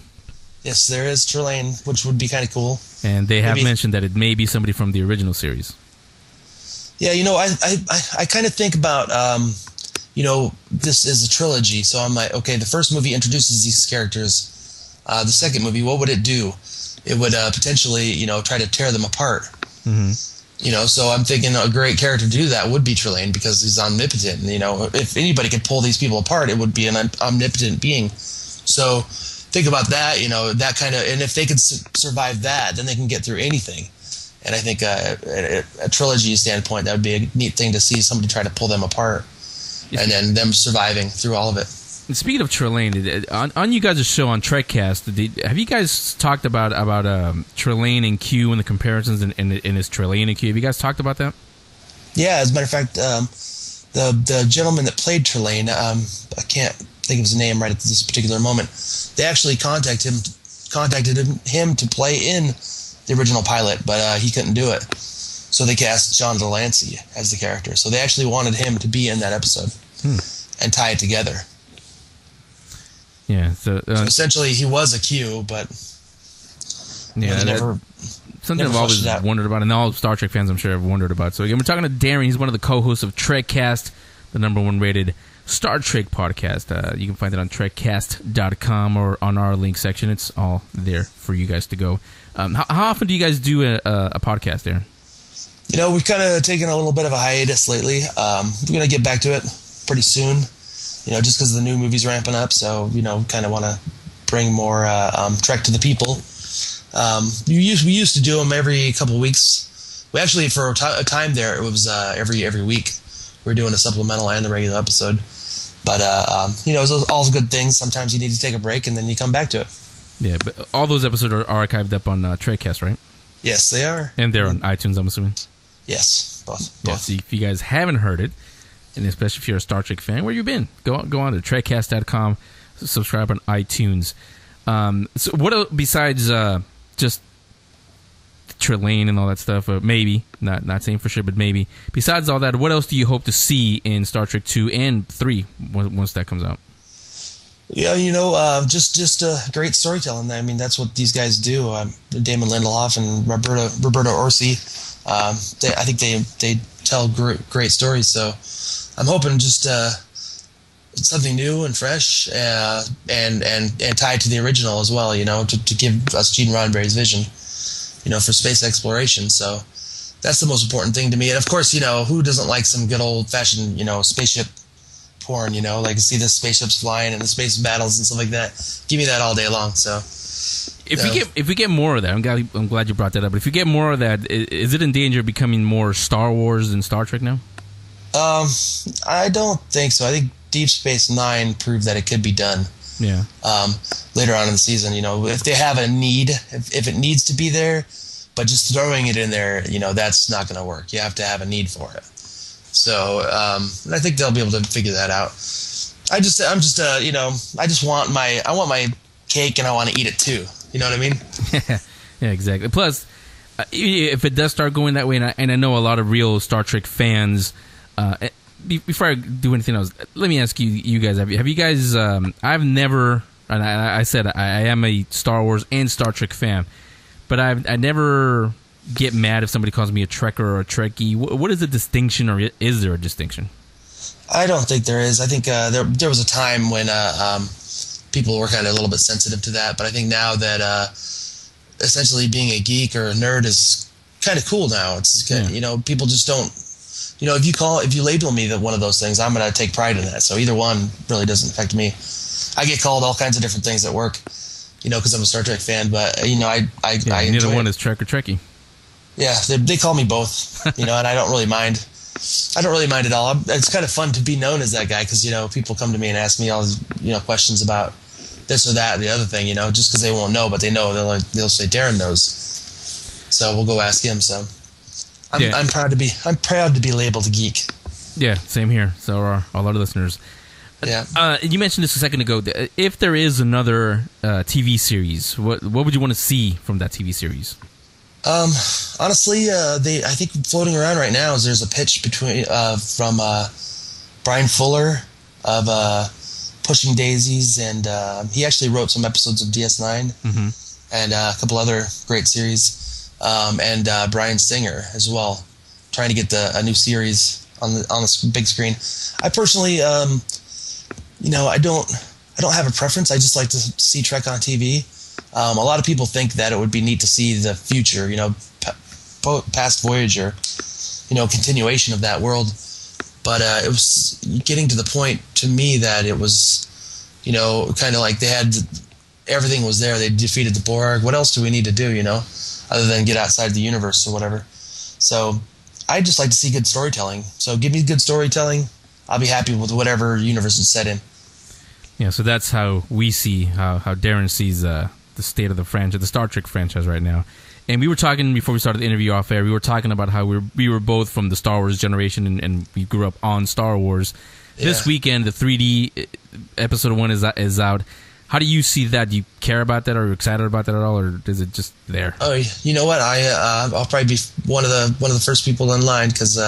Yes, there is Trelane, which would be kind of cool.
And they have mentioned that it may be somebody from the original series.
Yeah, I kind of think about this is a trilogy, so I'm like, okay, the first movie introduces these characters. The second movie, what would it do? It would potentially, try to tear them apart. Mm-hmm. So I'm thinking a great character to do that would be Trelane, because he's omnipotent. If anybody could pull these people apart, it would be an omnipotent being. So think about that, that kind of, and if they could survive that, then they can get through anything. And I think a trilogy standpoint, that would be a neat thing to see somebody try to pull them apart, and then them surviving through all of it.
And speaking of Trelane, on you guys' show on Trekcast, have you guys talked about Trelane and Q and the comparisons in his Trelane and Q? Have you guys talked about that?
Yeah, as a matter of fact, the gentleman that played Trelane, I can't think of his name right at this particular moment. They actually contacted him to play in the original pilot, but he couldn't do it. So they cast John Delancey as the character. So they actually wanted him to be in that episode and tie it together.
Yeah, so
essentially he was a Q, but
something I've always wondered about, and all Star Trek fans I'm sure have wondered about. So again, we're talking to Darren. He's one of the co-hosts of Trekcast, the #1 rated Star Trek podcast. You can find it on Trekcast.com or on our link section. It's all there for you guys to go. How often do you guys do a podcast, Darren?
We've kind of taken a little bit of a hiatus lately. We're going to get back to it pretty soon. just because the new movie's ramping up. So, kind of want to bring more Trek to the people. We used to do them every couple of weeks. We actually, for a time there, it was every week. We were doing a supplemental and the regular episode. But, it was all good things. Sometimes you need to take a break, and then you come back to it.
Yeah, but all those episodes are archived up on Trekcast, right?
Yes, they are.
And they're on iTunes, I'm assuming?
Yes, both.
Yeah, so if you guys haven't heard it, and especially if you're a Star Trek fan, where you been? Go on to Trekcast.com, subscribe on iTunes. So what besides just Trelane and all that stuff, maybe, not saying for sure, but maybe, besides all that, what else do you hope to see in Star Trek 2 and 3 once that comes out?
Yeah, just great storytelling. I mean, that's what these guys do. Damon Lindelof and Roberto Orsi. I think they tell great stories. So I'm hoping just something new and fresh and tied to the original as well. To give us Gene Roddenberry's vision, for space exploration. So that's the most important thing to me. And of course, who doesn't like some good old fashioned, spaceship porn, like see the spaceships flying and the space battles and stuff like that. Give me that all day long. So
if we get more of that, I'm glad you brought that up. But if you get more of that, is it in danger of becoming more Star Wars than Star Trek now?
I don't think so. I think Deep Space Nine proved that it could be done.
Yeah.
Later on in the season, if they have a need, if it needs to be there, but just throwing it in there, that's not going to work. You have to have a need for it. So, I think they'll be able to figure that out. I just want my cake and I want to eat it too. You know what I mean?
Yeah, exactly. Plus, if it does start going that way, and I know a lot of real Star Trek fans, before I do anything else, let me ask you guys, have you guys, I've never, and I said I am a Star Wars and Star Trek fan, but I never get mad if somebody calls me a Trekker or a Trekkie. What is the distinction, or is there a distinction?
I don't think there is. I think there was a time when people were kind of a little bit sensitive to that, but I think now that essentially being a geek or a nerd is kind of cool now. It's people just don't. If you label me one of those things, I'm going to take pride in that. So either one really doesn't affect me. I get called all kinds of different things at work, because I'm a Star Trek fan. But I
neither one is Trek or Trekkie.
Yeah, they call me both, and I don't really mind. I don't really mind at all. It's kind of fun to be known as that guy because, people come to me and ask me all these, questions about this or that or the other thing, just because they won't know, but they know. They'll say, Darren knows. So we'll go ask him. So I'm proud to be labeled a geek.
Yeah, same here. So are all our listeners.
Yeah.
You mentioned this a second ago. If there is another TV series, what would you want to see from that TV series?
Honestly, I think floating around right now is there's a pitch from Brian Fuller of Pushing Daisies, and he actually wrote some episodes of DS9 and a couple other great series, and Bryan Singer as well, trying to get a new series on the big screen. I personally, I don't have a preference. I just like to see Trek on TV. A lot of people think that it would be neat to see the future, past Voyager, continuation of that world. But it was getting to the point to me that it was, kind of like everything was there. They defeated the Borg. What else do we need to do, other than get outside the universe or whatever? So I just like to see good storytelling. So give me good storytelling. I'll be happy with whatever universe it's set in.
Yeah, so that's how we see, how Darren sees the state of the franchise, the Star Trek franchise right now. And we were talking before we started the interview off air. We were talking about how we were both from the Star Wars generation, and we grew up on Star Wars. Yeah. This weekend, the 3D episode 1 is out. How do you see that? Do you care about that? Are you excited about that at all, or is it just there?
Oh, you know what? I'll probably be one of the first people in line because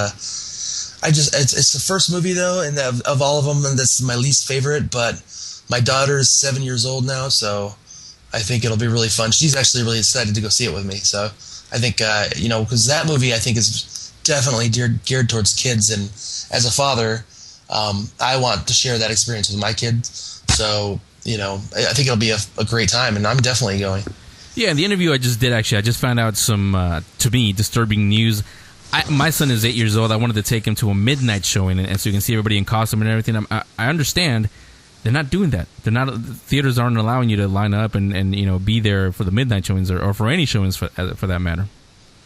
it's the first movie though, and of all of them, and that's my least favorite. But my daughter is 7 years old now, so I think it'll be really fun. She's actually really excited to go see it with me. So I think, because that movie I think is definitely geared towards kids. And as a father, I want to share that experience with my kids. So, I think it'll be a great time, and I'm definitely going.
Yeah, in the interview I just did, actually, I just found out some, to me, disturbing news. My son is 8 years old. I wanted to take him to a midnight showing, and so you can see everybody in costume and everything. I understand they're not doing that. Theaters aren't allowing you to line up and be there for the midnight showings or for any showings for that matter.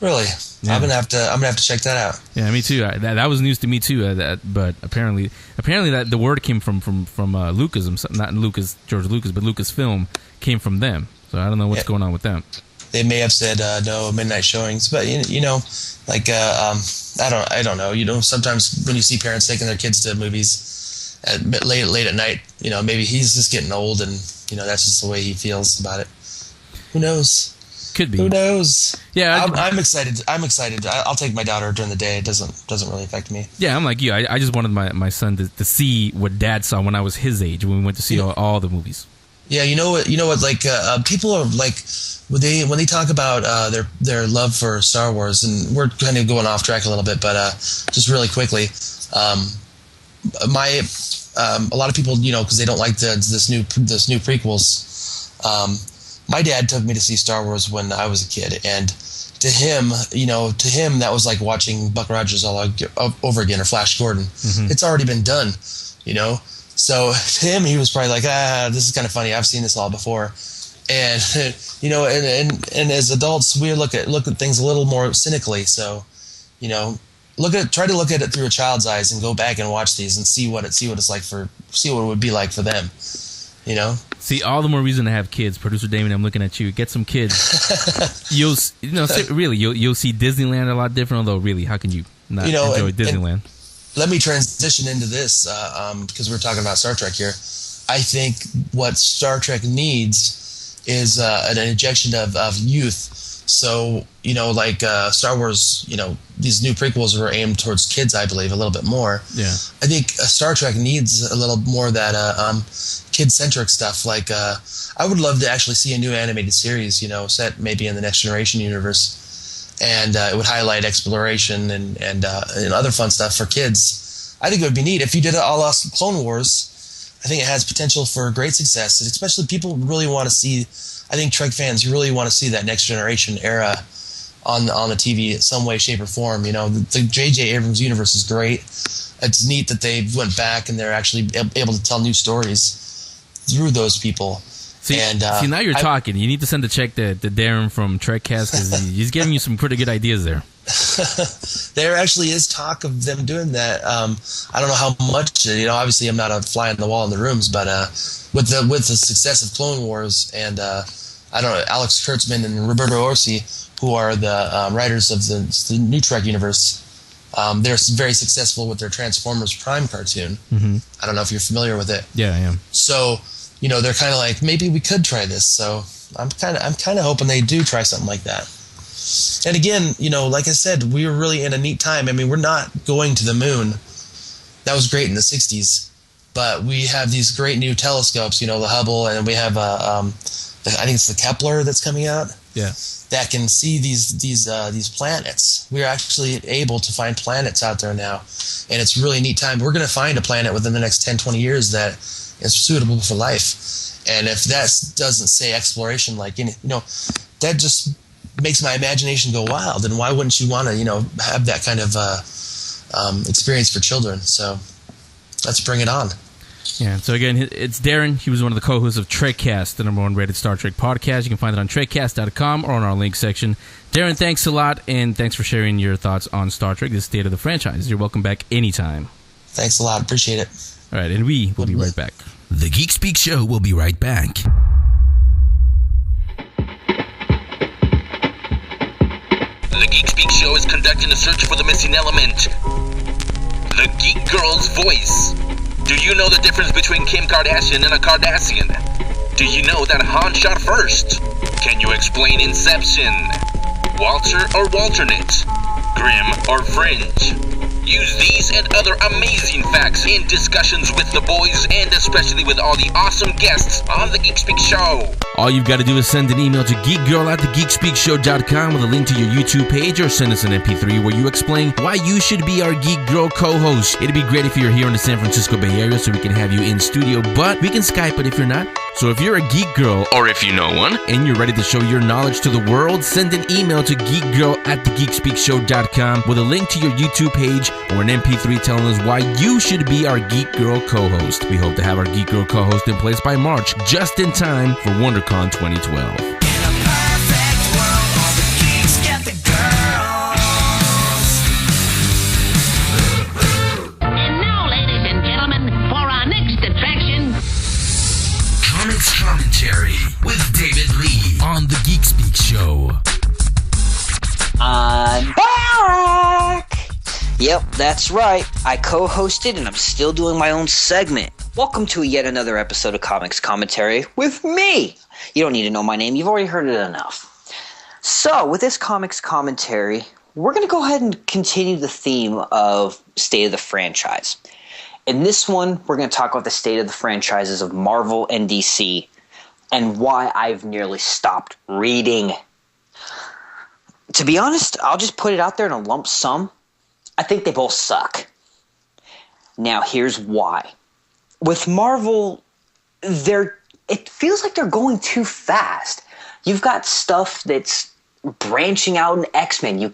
Really?
Yeah.
I'm gonna have to check that out.
Yeah, me too. That was news to me too. But apparently that the word came from Lucas, not George Lucas, but Lucasfilm came from them. So I don't know what's going on with them.
They may have said no midnight showings, but I don't know. Sometimes when you see parents taking their kids to movies late at night, maybe he's just getting old, and that's just the way he feels about it. Who knows?
Could be.
Who knows?
Yeah,
I'm excited. I'll take my daughter during the day. It doesn't really affect me.
Yeah, I'm like you. I just wanted my son to see what Dad saw when I was his age, when we went to see all the movies.
Yeah, you know what? Like people are like when they talk about their love for Star Wars, and we're kind of going off track a little bit, but just really quickly, a lot of people, because they don't like this new prequels. My dad took me to see Star Wars when I was a kid, and to him that was like watching Buck Rogers all over again, or Flash Gordon. Mm-hmm. It's already been done, So to him, he was probably like, this is kind of funny. I've seen this all before, and and as adults, we look at things a little more cynically. So, try to look at it through a child's eyes and go back and watch these and see what it would be like for them.
See, all the more reason to have kids. Producer Damien, I'm looking at you. Get some kids. You'll see Disneyland a lot different. Although, really, how can you not enjoy Disneyland?
Let me transition into this because we're talking about Star Trek here. I think what Star Trek needs is an injection of youth. So, Star Wars, these new prequels were aimed towards kids, I believe, a little bit more.
Yeah.
I think Star Trek needs a little more of that kid-centric stuff. Like, I would love to actually see a new animated series, set maybe in the Next Generation universe. And it would highlight exploration and other fun stuff for kids. I think it would be neat. If you did it a la Clone Wars, I think it has potential for great success. And especially people really want to see, I think Trek fans really want to see that Next Generation era on the TV in some way, shape, or form. The J.J. Abrams universe is great. It's neat that they went back and they're actually able to tell new stories through those people.
See, now you're talking. You need to send a check to Darren from Trekcast because he's giving you some pretty good ideas there.
There actually is talk of them doing that. I don't know how much. Obviously, I'm not a fly on the wall in the rooms, but with the success of Clone Wars and I don't know, Alex Kurtzman and Roberto Orci, who are the writers of the new Trek universe, they're very successful with their Transformers Prime cartoon. Mm-hmm. I don't know if you're familiar with it.
Yeah, I am.
So. They're kind of like, maybe we could try this. So I'm kind of hoping they do try something like that. And again, like I said, we were really in a neat time. I mean, we're not going to the moon. That was great in the 60s. But we have these great new telescopes, the Hubble, and we have, I think it's the Kepler that's coming out.
Yeah.
That can see these planets. We're actually able to find planets out there now. And it's a really neat time. We're going to find a planet within the next 10, 20 years that is suitable for life. And if that doesn't say exploration, that just makes my imagination go wild. And why wouldn't you want to, have that kind of experience for children? So let's bring it on.
Yeah, so again, it's Darren. He was one of the co-hosts of Trekcast, the #1 rated Star Trek podcast. You can find it on Trekcast.com or on our link section. Darren, thanks a lot, and thanks for sharing your thoughts on Star Trek, the state of the franchise. You're welcome back anytime.
Thanks a lot. Appreciate it.
All right, and we will be right back.
The Geek Speak Show will be right back. The Geek Speak Show is conducting a search for the missing element. The Geek Girl's voice. Do you know the difference between Kim Kardashian and a Cardassian? Do you know that Han shot first? Can you explain Inception? Walter or Walternate? Grim or Fringe? Use these and other amazing facts in discussions with the boys and especially with all the awesome guests on the Geek Speak Show.
All you've got to do is send an email to geekgirl@thegeekspeakshow.com with a link to your YouTube page, or send us an MP3 where you explain why you should be our Geek Girl co-host. It'd be great if you're here in the San Francisco Bay Area so we can have you in studio, but we can Skype it if you're not. So if you're a geek girl, or if you know one, and you're ready to show your knowledge to the world, send an email to geekgirl@thegeekspeakshow.com with a link to your YouTube page or an MP3 telling us why you should be our Geek Girl co-host. We hope to have our Geek Girl co-host in place by March, just in time for WonderCon 2012. Commentary with David Lee on the Geek Speak Show.
I'm back! Yep, that's right. I co-hosted and I'm still doing my own segment. Welcome to yet another episode of Comics Commentary with me. You don't need to know my name. You've already heard it enough. So, with this Comics Commentary, we're going to go ahead and continue the theme of State of the Franchise. In this one, we're going to talk about the state of the franchises of Marvel and DC and why I've nearly stopped reading. To be honest, I'll just put it out there in a lump sum. I think they both suck. Now, here's why. With Marvel, it feels like they're going too fast. You've got stuff that's branching out in X-Men. You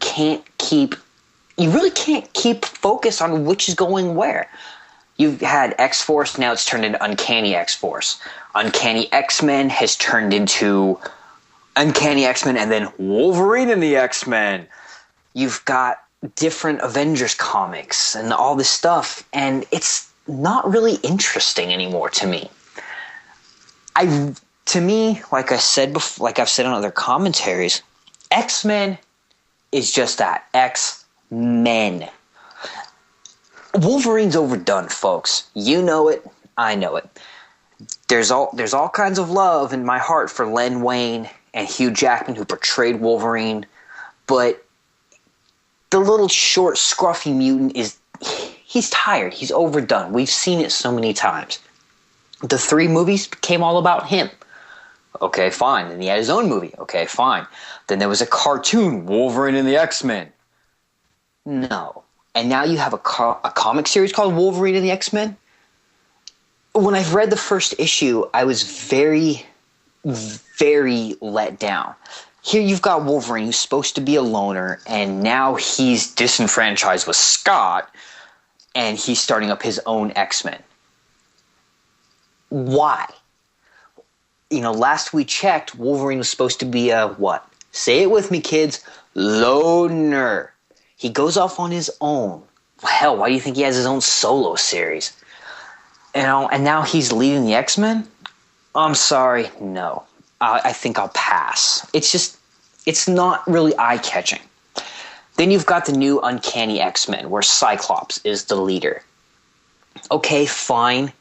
really can't keep focus on which is going where. You've had X-Force, now it's turned into Uncanny X-Force. Uncanny X-Men has turned into Uncanny X-Men and then Wolverine and the X-Men. You've got different Avengers comics and all this stuff, and it's not really interesting anymore to me. To me, like I said before, like I've said on other commentaries, X-Men is just that, X-Men. Wolverine's overdone, folks. You know it. I know it. There's all kinds of love in my heart for Len Wein and Hugh Jackman, who portrayed Wolverine, but the little short, scruffy mutant he's tired. He's overdone. We've seen it so many times. The 3 movies became all about him. Okay, fine. Then he had his own movie. Okay, fine. Then there was a cartoon, Wolverine and the X-Men. No. And now you have a comic series called Wolverine and the X-Men. When I've read the first issue, I was very, very let down. Here you've got Wolverine, who's supposed to be a loner, and now he's disenfranchised with Scott, and he's starting up his own X-Men. Why? Last we checked, Wolverine was supposed to be a, what? Say it with me, kids. Loner. He goes off on his own. Hell, why do you think he has his own solo series? And now he's leading the X-Men? I'm sorry, no. I think I'll pass. It's not really eye-catching. Then you've got the new Uncanny X-Men, where Cyclops is the leader. Okay, fine.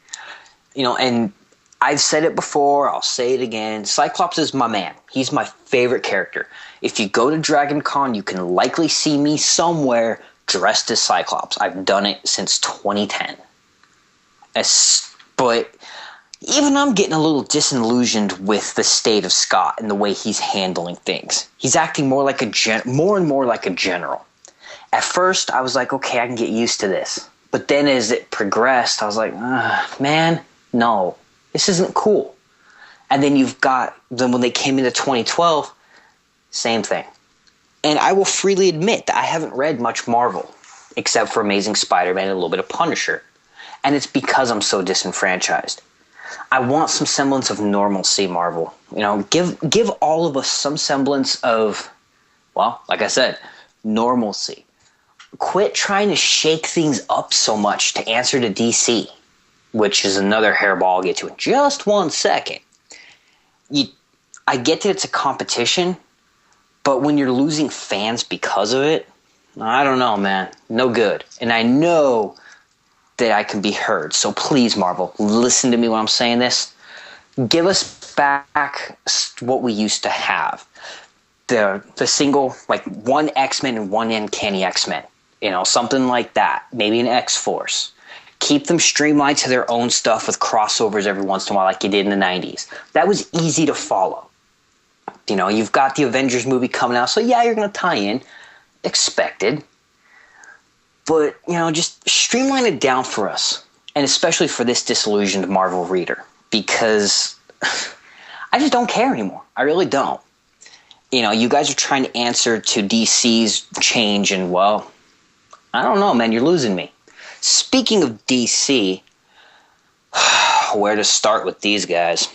And I've said it before, I'll say it again. Cyclops is my man. He's my favorite character. If you go to Dragon Con, you can likely see me somewhere dressed as Cyclops. I've done it since 2010. But even I'm getting a little disillusioned with the state of Scott and the way he's handling things. He's acting more and more like a general. At first, I was like, okay, I can get used to this. But then as it progressed, I was like, man, no, this isn't cool. And then then when they came into 2012, same thing. And I will freely admit that I haven't read much Marvel, except for Amazing Spider-Man and a little bit of Punisher. And it's because I'm so disenfranchised. I want some semblance of normalcy, Marvel. Give all of us some semblance of, well, like I said, normalcy. Quit trying to shake things up so much to answer to DC, which is another hairball I'll get to in just 1 second. I get that it's a competition, but when you're losing fans because of it, I don't know, man. No good. And I know that I can be heard. So please, Marvel, listen to me when I'm saying this. Give us back what we used to have. The single, like one X-Men and one Uncanny X-Men. Something like that. Maybe an X-Force. Keep them streamlined to their own stuff with crossovers every once in a while like you did in the 90s. That was easy to follow. You've got the Avengers movie coming out, so yeah, you're going to tie in. Expected. But, just streamline it down for us. And especially for this disillusioned Marvel reader. Because I just don't care anymore. I really don't. You know, you guys are trying to answer to DC's change, and, well, I don't know, man. You're losing me. Speaking of DC, where to start with these guys?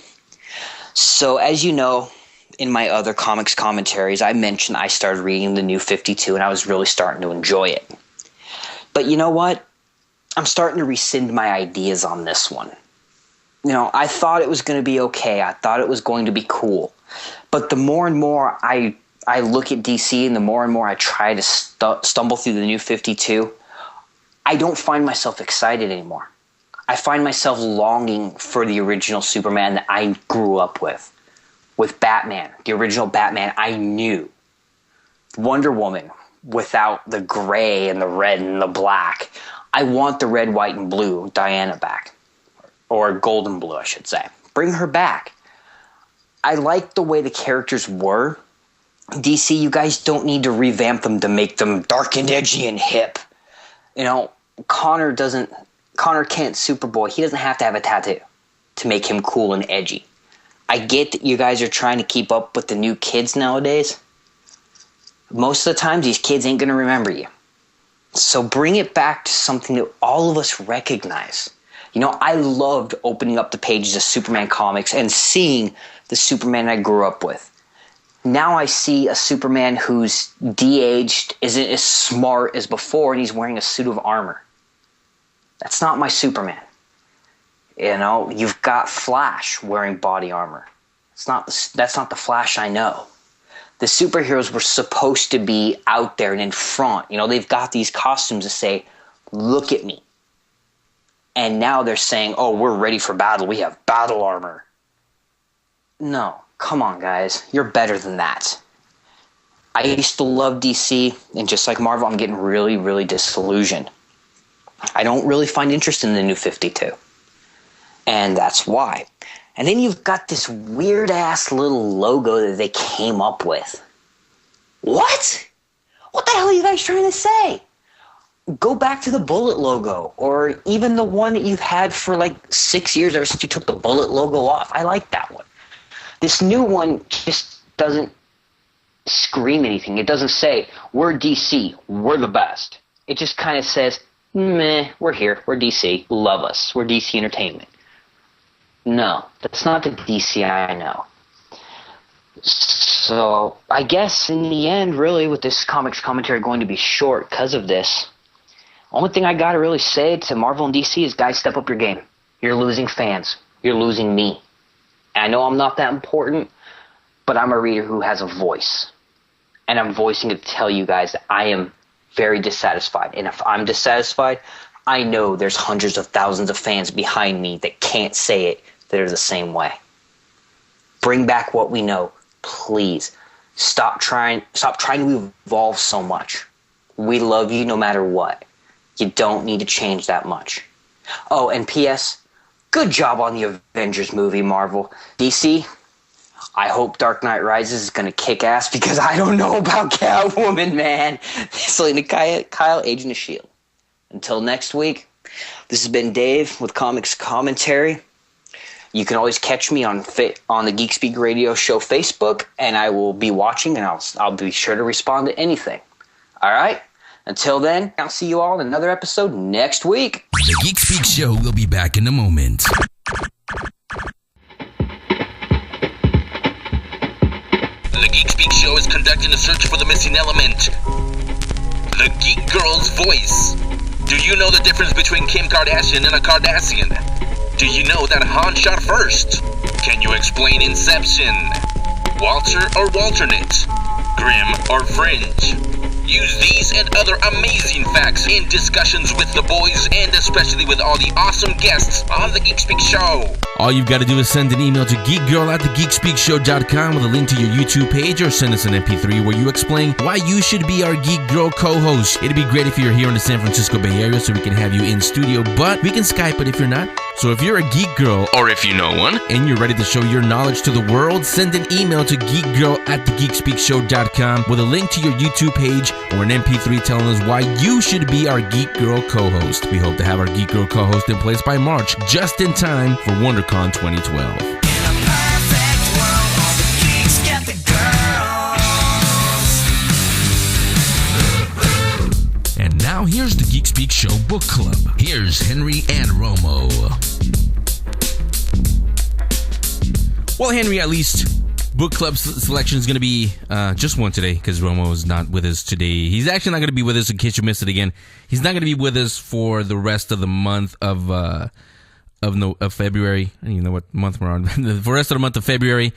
So, as you know, in my other comics commentaries, I mentioned I started reading the New 52, and I was really starting to enjoy it. But you know what? I'm starting to rescind my ideas on this one. You know, I thought it was going to be okay. I thought it was going to be cool. But the more and more I look at DC, and the more and more I try to stumble through the New 52, I don't find myself excited anymore. I find myself longing for the original Superman that I grew up with. With Batman, the original Batman I knew. Wonder Woman, without the gray and the red and the black. I want the red, white, and blue Diana back. Or gold and blue, I should say. Bring her back. I like the way the characters were. DC, you guys don't need to revamp them to make them dark and edgy and hip. You know, Connor Kent, Superboy, he doesn't have to have a tattoo to make him cool and edgy. I get that you guys are trying to keep up with the new kids nowadays. Most of the time, these kids ain't going to remember you. So bring it back to something that all of us recognize. You know, I loved opening up the pages of Superman comics and seeing the Superman I grew up with. Now I see a Superman who's de-aged, isn't as smart as before, and he's wearing a suit of armor. That's not my Superman. You know, you've got Flash wearing body armor. That's not the Flash I know. The superheroes were supposed to be out there and in front. You know, they've got these costumes to say, look at me. And now they're saying, oh, we're ready for battle. We have battle armor. No, come on, guys. You're better than that. I used to love DC, and just like Marvel, I'm getting really, really disillusioned. I don't really find interest in the New 52. And that's why. And then you've got this weird-ass little logo that they came up with. What? What the hell are you guys trying to say? Go back to the Bullet logo, or even the one that you've had for like 6 years ever since you took the Bullet logo off. I like that one. This new one just doesn't scream anything. It doesn't say, we're DC, we're the best. It just kind of says, meh, we're here, we're DC, love us, we're DC Entertainment. No, that's not the DC I know. So, I guess in the end, really, with this comics commentary going to be short because of this, only thing I got to really say to Marvel and DC is, guys, step up your game. You're losing fans. You're losing me. And I know I'm not that important, but I'm a reader who has a voice. And I'm voicing it to tell you guys that I am very dissatisfied. And if I'm dissatisfied, I know there's hundreds of thousands of fans behind me that can't say it that are the same way. Bring back what we know, please. Stop trying to evolve so much. We love you no matter what. You don't need to change that much. Oh, and P.S., good job on the Avengers movie, Marvel. DC, I hope Dark Knight Rises is going to kick ass, because I don't know about Catwoman, man. Selena Kyle, Agent of S.H.I.E.L.D. Until next week, this has been Dave with Comics Commentary. You can always catch me on the Geek Speak Radio Show Facebook, and I will be watching, and I'll be sure to respond to anything. All right? Until then, I'll see you all in another episode next week.
The Geek Speak Show will be back in a moment.
The Geek Speak Show is conducting a search for the missing element. The Geek Girl's voice. Do you know the difference between Kim Kardashian and a Cardassian? Do you know that Han shot first? Can you explain Inception? Walter or Walternate? Grimm or Fringe? Use these and other amazing facts in discussions with the boys, and especially with all the awesome guests on the Geek Speak Show.
All you've got to do is send an email to geekgirl@thegeekspeakshow.com with a link to your YouTube page, or send us an MP3 where you explain why you should be our Geek Girl co-host. It'd be great if you're here in the San Francisco Bay Area so we can have you in studio, but we can Skype it if you're not. So if you're a geek girl, or if you know one, and you're ready to show your knowledge to the world, send an email to geekgirl@thegeekspeakshow.com with a link to your YouTube page or an MP3 telling us why you should be our Geek Girl co-host. We hope to have our Geek Girl co-host in place by March, just in time for WonderCon 2012.
Now, here's the Geek Speak Show Book Club. Here's Henry and Romo.
Well, Henry, at least book club selection is going to be just one today because Romo is not with us today. He's actually not going to be with us, in case you missed it again. He's not going to be with us for the rest of the month of February. I don't even know what month we're on. For the rest of the month of February,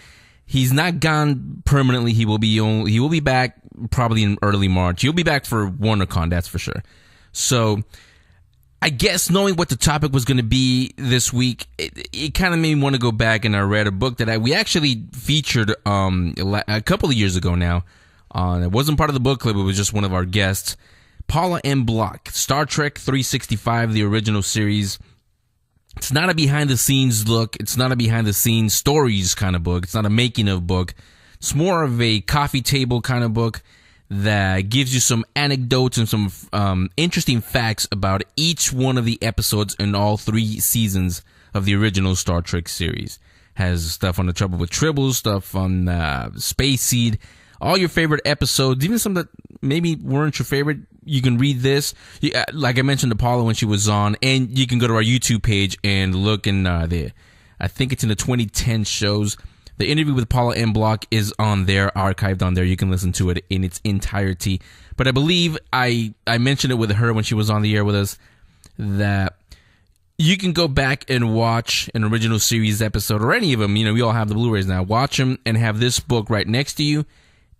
he's not gone permanently. He will be back probably in early March. He'll be back for WonderCon, that's for sure. So I guess knowing what the topic was going to be this week, it kind of made me want to go back, and I read a book that we actually featured a couple of years ago now. It wasn't part of the book club. It was just one of our guests, Paula M. Block, Star Trek 365, the original series. It's not a behind-the-scenes look. It's not a behind-the-scenes stories kind of book. It's not a making-of book. It's more of a coffee table kind of book that gives you some anecdotes and some interesting facts about each one of the episodes in all 3 seasons of the original Star Trek series. Has stuff on the Trouble with Tribbles, stuff on Space Seed, all your favorite episodes, even some that maybe weren't your favorite. You can read this. Like I mentioned to Paula when she was on, and you can go to our YouTube page and look in I think it's in the 2010 shows. The interview with Paula M. Block is on there, archived on there. You can listen to it in its entirety. But I believe I mentioned it with her when she was on the air with us, that you can go back and watch an original series episode, or any of them. You know, we all have the Blu-rays now. Watch them and have this book right next to you,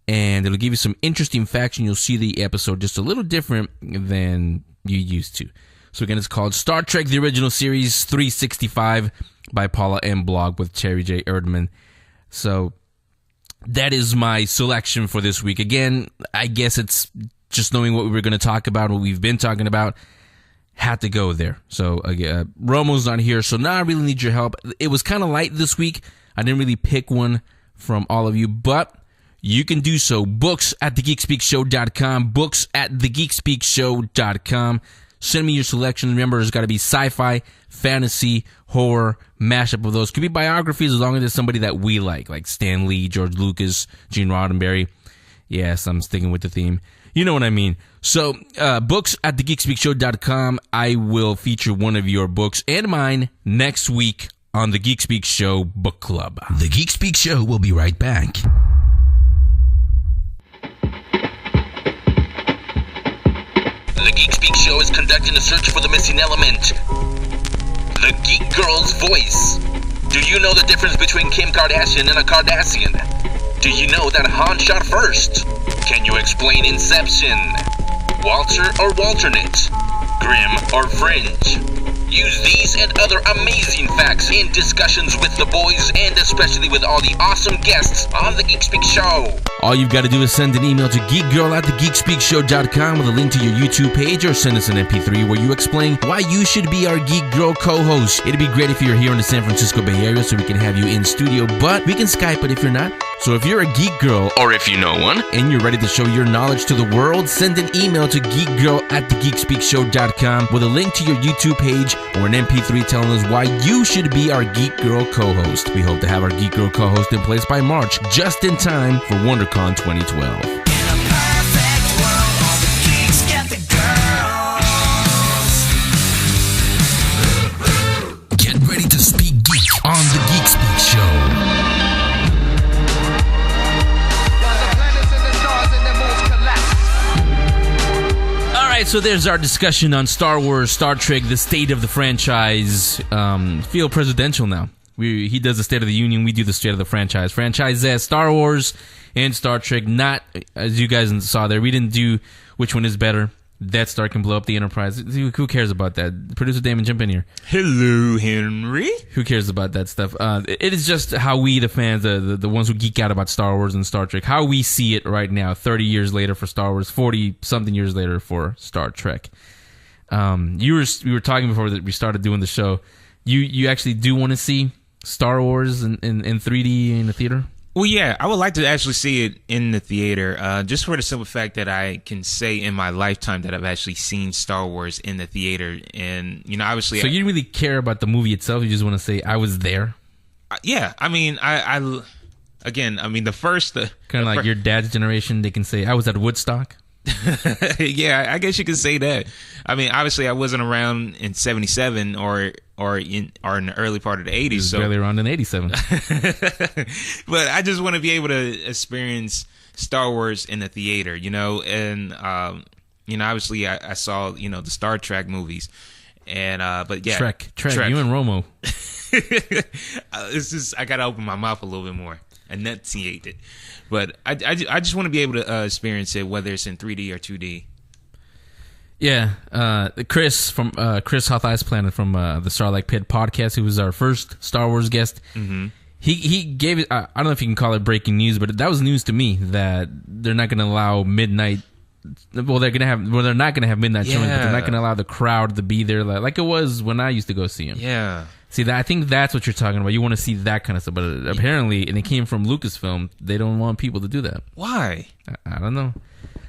and it'll give you some interesting facts, and you'll see the episode just a little different than you used to. So again, it's called Star Trek, the original series 365 by Paula M. Block with Terry J. Erdman. So that is my selection for this week. Again, I guess it's just knowing what we were going to talk about, what we've been talking about, had to go there. So Romo's not here, so now I really need your help. It was kind of light this week. I didn't really pick one from all of you, but you can do so. Books at thegeekspeakshow.com. Books at thegeekspeakshow.com. Send me your selection. Remember, there's got to be sci-fi, fantasy, horror, mashup of those. Could be biographies as long as it's somebody that we like Stan Lee, George Lucas, Gene Roddenberry. Yes, I'm sticking with the theme. You know what I mean. So, books at thegeekspeakshow.com. I will feature one of your books and mine next week on the Geek Speak Show Book Club.
The Geek Speak Show will be right back.
The Geek Speak Show is conducting a search for the missing element. The Geek Girl's voice. Do you know the difference between Kim Kardashian and a Cardassian? Do you know that Han shot first? Can you explain Inception? Walter or Walternate? Grimm or Fringe? Use these and other amazing facts in discussions with the boys, and especially with all the awesome guests on the Geek Speak Show.
All you've got to do is send an email to geekgirl@thegeekspeakshow.com with a link to your YouTube page, or send us an MP3 where you explain why you should be our Geek Girl co-host. It'd be great if you're here in the San Francisco Bay Area so we can have you in studio, but we can Skype it if you're not. So if you're a geek girl, or if you know one, and you're ready to show your knowledge to the world, send an email to geekgirl@thegeekspeakshow.com with a link to your YouTube page or an MP3 telling us why you should be our Geek Girl co-host. We hope to have our Geek Girl co-host in place by March, just in time for WonderCon 2012.
Get ready to speak geek on the Geek Speak Show.
So there's our discussion on Star Wars, Star Trek, the state of the franchise. Feel presidential now. He does the State of the Union, we do the state of the franchise. Franchises, Star Wars and Star Trek. Not, as you guys saw there, we didn't do which one is better. Death Star can blow up the Enterprise. Who cares about that? Producer Damien, jump in here.
Hello, Henry.
Who cares about that stuff? It is just how we, the fans, the ones who geek out about Star Wars and Star Trek, how we see it right now, 30 years later for Star Wars, 40-something years later for Star Trek. We were talking before that we started doing the show. You actually do want to see Star Wars in 3D in the theater?
Well, yeah, I would like to actually see it in the theater, just for the simple fact that I can say in my lifetime that I've actually seen Star Wars in the theater. And, you know, obviously...
So you didn't really care about the movie itself? You just want to say, I was there?
Yeah, I mean, I again, I mean, the first...
Kind of like your dad's generation, they can say, I was at Woodstock?
Yeah, I guess you could say that. I mean, obviously, I wasn't around in '77 or in the early part of the '80s.
So barely around in '87.
But I just want to be able to experience Star Wars in the theater, and obviously, I saw the Star Trek movies, and but yeah,
Trek. You and Romo.
It's just I gotta open my mouth a little bit more, enunciate it. But I just want to be able to experience it, whether it's in 3D or 2D.
Yeah, Chris from Chris Hoth Ice Planet from the Sarlacc Pit Podcast, who was our first Star Wars guest.
Mm-hmm.
He gave it. I don't know if you can call it breaking news, but that was news to me that they're not going to allow midnight. Well, they're not going to have midnight showings, but they're not going to allow the crowd to be there like it was when I used to go see him.
Yeah.
See, I think that's what you're talking about. You want to see that kind of stuff. But apparently, and it came from Lucasfilm, they don't want people to do that.
Why?
I don't know.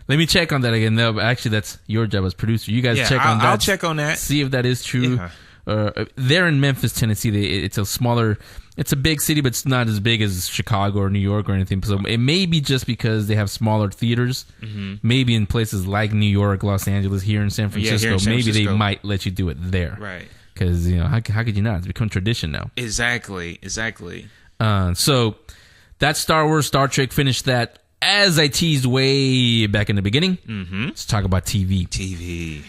Let me check on that again. No, actually, that's your job as producer. You guys check on that.
I'll check on that.
See if that is true. Yeah. They're in Memphis, Tennessee. It's a big city, but it's not as big as Chicago or New York or anything. So it may be just because they have smaller theaters.
Mm-hmm.
Maybe in places like New York, Los Angeles, here in San Francisco, maybe they might let you do it there.
Right.
Because, how could you not? It's become tradition now.
Exactly.
So that Star Wars, Star Trek finished that, as I teased way back in the beginning.
Mm-hmm.
Let's talk about TV.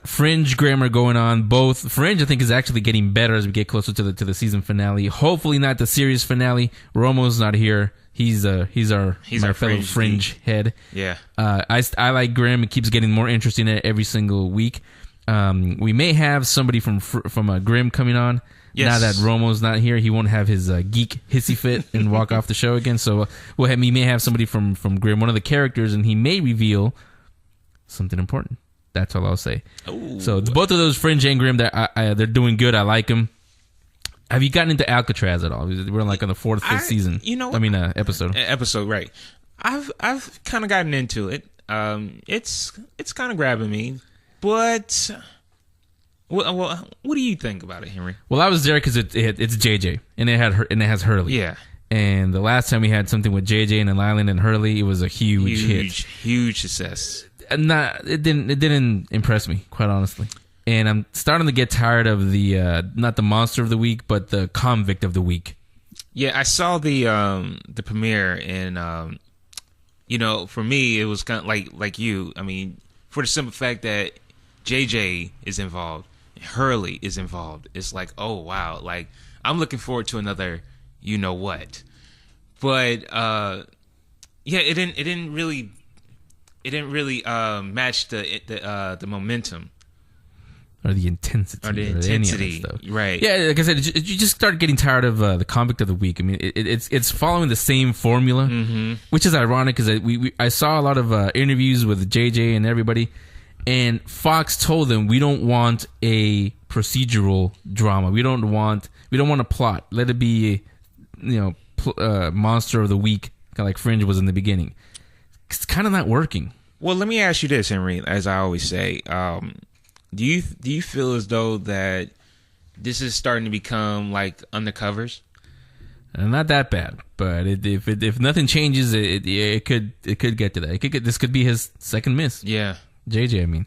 Fringe grammar going on. Both Fringe, I think, is actually getting better as we get closer to the season finale. Hopefully not the series finale. Romo's not here. He's our fellow Fringe head.
Yeah.
I like Graham. It keeps getting more interesting every single week. We may have somebody from Grimm coming on. Yes. Now that Romo's not here, he won't have his geek hissy fit and walk off the show again. So we may have somebody from Grimm, one of the characters, and he may reveal something important. That's all I'll say.
Ooh.
So both of those Fringe and Grimm, they're doing good. I like them. Have you gotten into Alcatraz at all? We're on the fourth, fifth season. Episode.
Episode, right? I've kind of gotten into it. It's kind of grabbing me, but. Well, what do you think about it, Henry?
Well, I was there because it's JJ and it has Hurley.
Yeah.
And the last time we had something with JJ and Lyland and Hurley, it was a huge hit,
huge success.
It didn't impress me, quite honestly. And I'm starting to get tired of the not the monster of the week, but the convict of the week.
Yeah, I saw the premiere, and for me, it was kind of like you. I mean, for the simple fact that JJ is involved. Hurley is involved. It's like, oh wow, like I'm looking forward to another what. But it didn't really match the momentum
or the intensity
or any of that stuff. Right.
Yeah, like I said, you just start getting tired of the convict of the week. I mean, it's following the same formula, which is ironic because I saw a lot of interviews with JJ and everybody. And Fox told them, we don't want a procedural drama. We don't want a plot. Let it be, monster of the week, kind of like Fringe was in the beginning. It's kind of not working.
Well, let me ask you this, Henry. As I always say, do you feel as though that this is starting to become like Undercovers?
Not that bad, but if nothing changes, it could get to that. This could be his second miss.
Yeah.
JJ, I mean.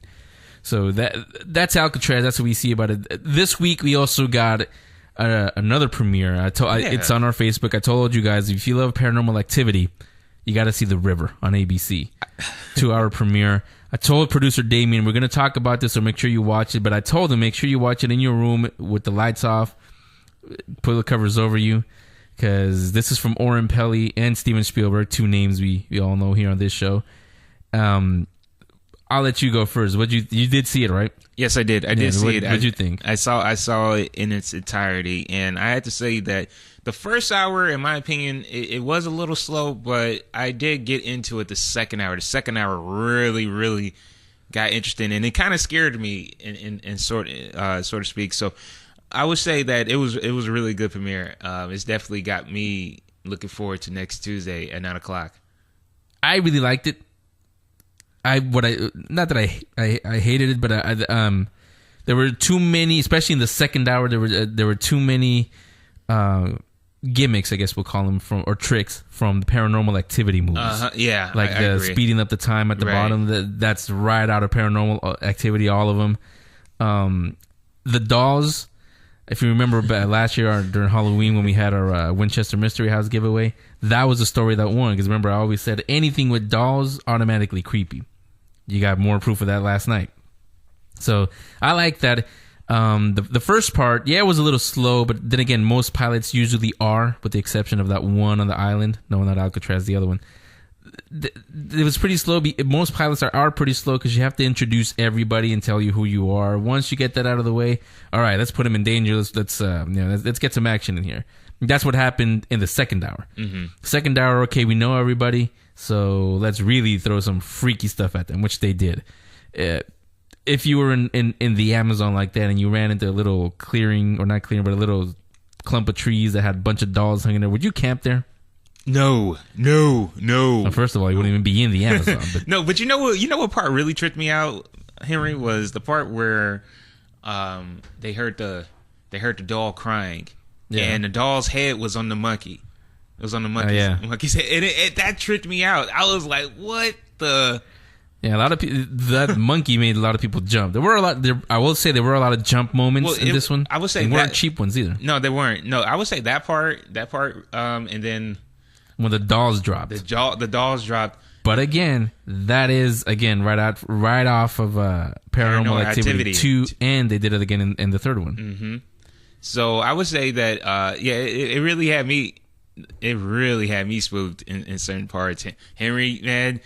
So that's Alcatraz. That's what we see about it. This week, we also got another premiere. It's on our Facebook. I told you guys, if you love Paranormal Activity, you got to see The River on ABC. 2-hour premiere. I told producer Damien, we're going to talk about this, so make sure you watch it. But I told him, make sure you watch it in your room with the lights off. Put the covers over you. Because this is from Oren Peli and Steven Spielberg, two names we all know here on this show. I'll let you go first. You did see it, right?
Yes, I did. I did see it.
What'd you think?
I saw it in its entirety, and I had to say that the first hour, in my opinion, it was a little slow, but I did get into it the second hour. The second hour really, really got interesting, and it kind of scared me, in so to speak. So I would say that it was a really good premiere. It's definitely got me looking forward to next Tuesday at 9:00.
I really liked it. Not that I hated it, but there were too many, especially in the second hour. There were too many gimmicks, I guess we'll call them, or tricks from the Paranormal Activity movies.
Yeah,
like
I agree.
speeding up the time at the bottom. That's right out of Paranormal Activity. All of them. The dolls. If you remember last year during Halloween when we had our Winchester Mystery House giveaway, that was the story that won. Because remember, I always said anything with dolls automatically creepy. You got more proof of that last night. So I like that. The first part, it was a little slow, but then again, most pilots usually are, with the exception of that one on the island. No, not Alcatraz, the other one. It was pretty slow. Most pilots are pretty slow because you have to introduce everybody and tell you who you are. Once you get that out of the way, all right, let's put them in danger. Let's get some action in here. That's what happened in the second hour. Mm-hmm. Second hour, okay, we know everybody, so let's really throw some freaky stuff at them, which they did. If you were in the Amazon like that and you ran into a little clearing, or not clearing, but a little clump of trees that had a bunch of dolls hanging there, would you camp there?
No.
Well, first of all, you wouldn't even be in the Amazon. But.
No, but you know what part really tripped me out, Henry, was the part where they heard the doll crying, and the doll's head was on the monkey. It was on the monkey's head, and that tripped me out. I was like, what the...
Yeah, a lot of people. That monkey made a lot of people jump. There were a lot. I will say there were a lot of jump moments in this one.
I would say
they weren't cheap ones either.
No, they weren't. No, I would say that part, and then
when the dolls dropped,
the dolls dropped.
But again, that is right off of Paranormal Activity 2, and they did it again in the third one.
Mm-hmm. So I would say that it really had me. It really had me spooked in certain parts. Henry, man.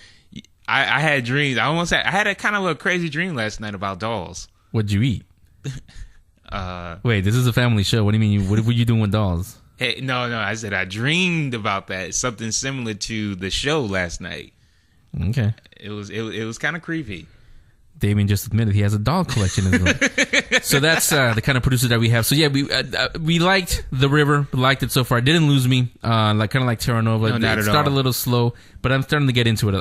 I had dreams. I had a kind of a crazy dream last night about dolls.
What'd you eat? Wait, this is a family show. What do you mean? What were you doing with dolls?
Hey, no. I said I dreamed about that. Something similar to the show last night.
Okay.
It was kind of creepy.
Damien just admitted he has a doll collection in his room. So that's the kind of producer that we have. So yeah, we liked The River, liked it so far. It didn't lose me. Kind of like Terra Nova.
No, not
it
at
started
all.
a little slow, but I'm starting to get into it.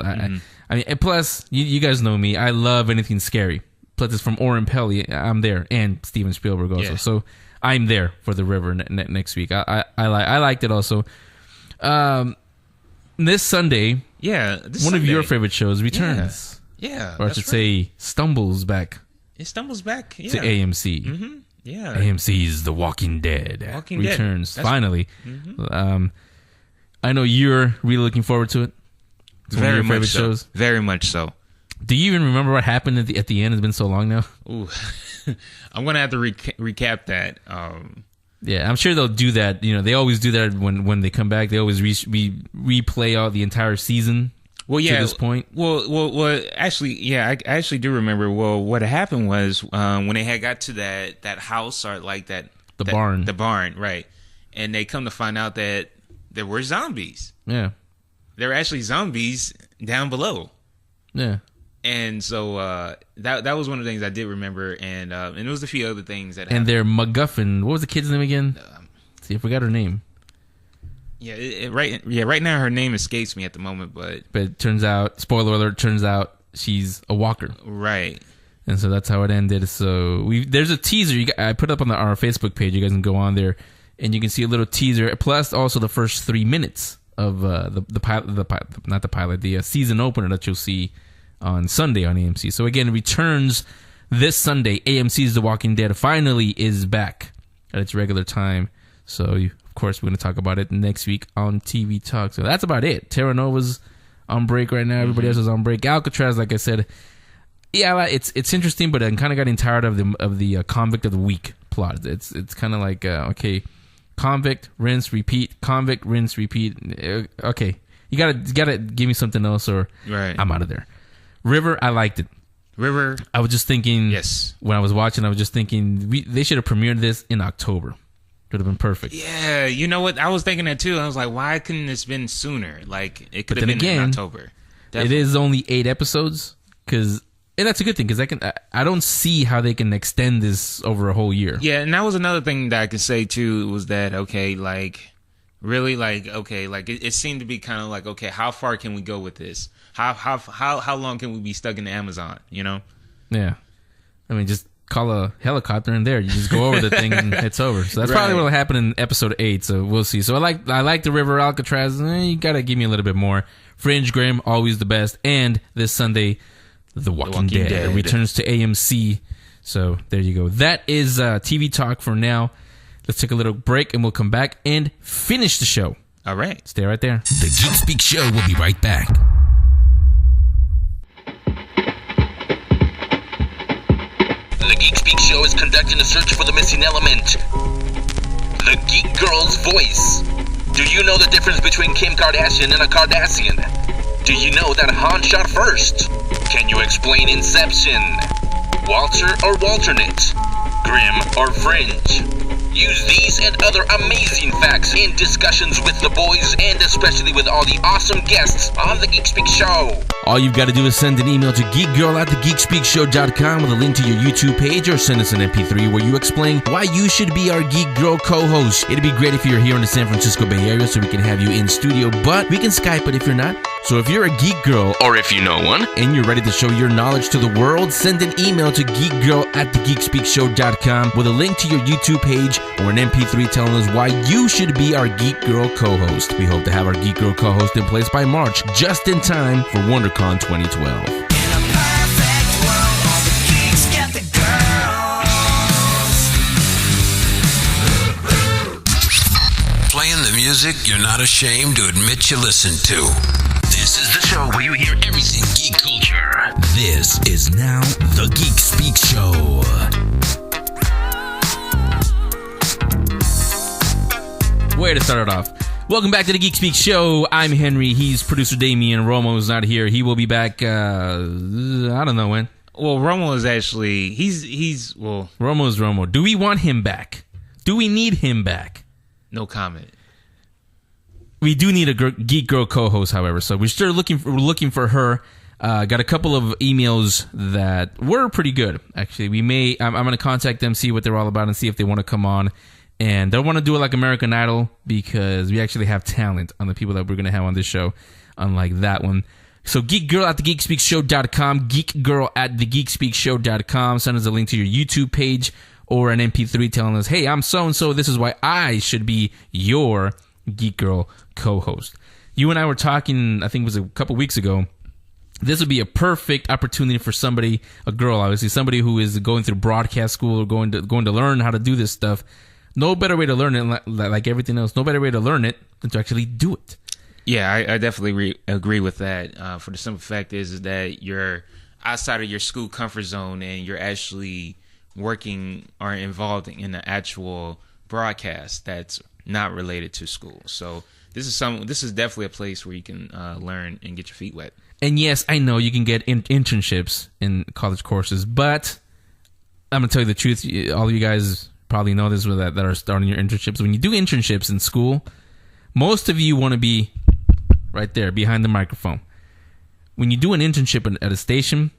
I mean, and plus, you guys know me. I love anything scary. Plus, it's from Oren Peli. I'm there, and Steven Spielberg also. Yeah. So I'm there for The River next week. I liked it also. This Sunday, one of your favorite shows returns.
Yeah,
or I should say, stumbles back.
It stumbles back to
AMC.
Mm-hmm. Yeah,
AMC's The Walking Dead returns finally.
Mm-hmm.
I know you're really looking forward to it. It's one of your favorite shows.
Very much so.
Do you even remember what happened at the end? It's been so long now.
Ooh, I'm gonna have to recap that.
Yeah, I'm sure they'll do that. They always do that when they come back. They always replay all the entire season.
Well, yeah.
To this point.
Well. Actually, I actually do remember. Well, what happened was when they had got to that house or like the barn, right? And they come to find out that there were zombies.
Yeah,
there were actually zombies down below.
Yeah,
and so that was one of the things I did remember, and it was a few other things that.
And their MacGuffin. What was the kid's name again? See, I forgot her name.
Yeah, right now her name escapes me at the moment, but
it turns out, spoiler alert, she's a walker.
Right.
And so that's how it ended. So there's a teaser I put up on our Facebook page. You guys can go on there and you can see a little teaser, plus also the first 3 minutes of the season opener that you'll see on Sunday on AMC. So again, it returns this Sunday. AMC's The Walking Dead finally is back at its regular time. So of course, we're going to talk about it next week on TV Talk. So that's about it. Terra Nova's on break right now. Everybody else is on break. Alcatraz, like I said, it's interesting, but I'm kind of getting tired of the convict of the week plot. It's kind of like okay, convict, rinse, repeat. Convict, rinse, repeat. Okay, you gotta give me something else, or I'm out of there. River, I liked it.
River,
I was just thinking.
Yes.
When I was watching, I was just thinking they should have premiered this in October. Could have been perfect.
Yeah, you know what? I was thinking that too. I was like, why couldn't this been sooner? Like, it could have been in October. Definitely.
It is only 8 episodes, and that's a good thing, because I don't see how they can extend this over a whole year.
Yeah, and that was another thing that I could say too, was that, okay, like, really, like, okay, like, it seemed to be kind of like, okay, how far can we go with this? How long can we be stuck in the Amazon,
Yeah. I mean, just call a helicopter and there you just go over the thing and it's over. So that's probably what will happen in episode 8. So we'll see. So I like the River Alcatraz. You gotta give me a little bit more. Fringe Grim, always the best. And this Sunday, The Walking Dead returns to AMC. So there you go. That is TV talk for now. Let's take a little break and we'll come back and finish the show.
All right.
Stay right there.
The Geek Speak Show will be right back.
The Geek Speak Show is conducting a search for the missing element. The Geek Girl's voice. Do you know the difference between Kim Kardashian and a Cardassian? Do you know that Han shot first? Can you explain Inception? Walter or Walternate? Grim or Fringe? Use these and other amazing facts in discussions with the boys and especially with all the awesome guests on the Geek Speak Show.
All you've got to do is send an email to geekgirl@thegeekspeakshow.com with a link to your YouTube page or send us an MP3 where you explain why you should be our Geek Girl co-host. It'd be great if you're here in the San Francisco Bay Area so we can have you in studio, but we can Skype it if you're not. So if you're a geek girl, or if you know one, and you're ready to show your knowledge to the world, send an email to geekgirl@thegeekspeakshow.com with a link to your YouTube page or an MP3 telling us why you should be our Geek Girl co-host. We hope to have our Geek Girl co-host in place by March, just in time for WonderCon 2012.
Playing the music you're not ashamed to admit you listen to. This is the show where you hear everything geek culture. This is now the Geek Speak Show.
Way to start it off. Welcome back to the Geek Speak Show. I'm Henry. He's producer Damien. Romo's not here. He will be back, I don't know when.
Well, Romo is actually, he's
Romo's Romo. Do we want him back? Do we need him back?
No comment.
We do need a Geek Girl co-host, however, so we're still looking for her. Got a couple of emails that were pretty good, actually. I'm going to contact them, see what they're all about, and see if they want to come on. And they want to do it like American Idol because we actually have talent on the people that we're going to have on this show, unlike that one. So geekgirl@thegeekspeakshow.com, geekgirl@thegeekspeakshow.com. Send us a link to your YouTube page or an MP3 telling us, hey, I'm so-and-so. This is why I should be your Geek Girl co-host. You and I were talking, I think it was a couple weeks ago. This would be a perfect opportunity for somebody, a girl, obviously, somebody who is going through broadcast school or going to learn how to do this stuff. No better way to learn it, like everything else, no better way to learn it than to actually do it.
Yeah, I definitely agree with that. For the simple fact is that you're outside of your school comfort zone and you're actually working or involved in the actual broadcast that's not related to school. So this is definitely a place where you can learn and get your feet wet.
And yes, I know you can get internships in college courses, but I'm going to tell you the truth. All of you guys probably know this that are starting your internships. When you do internships in school, most of you want to be right there behind the microphone. When you do an internship at a station,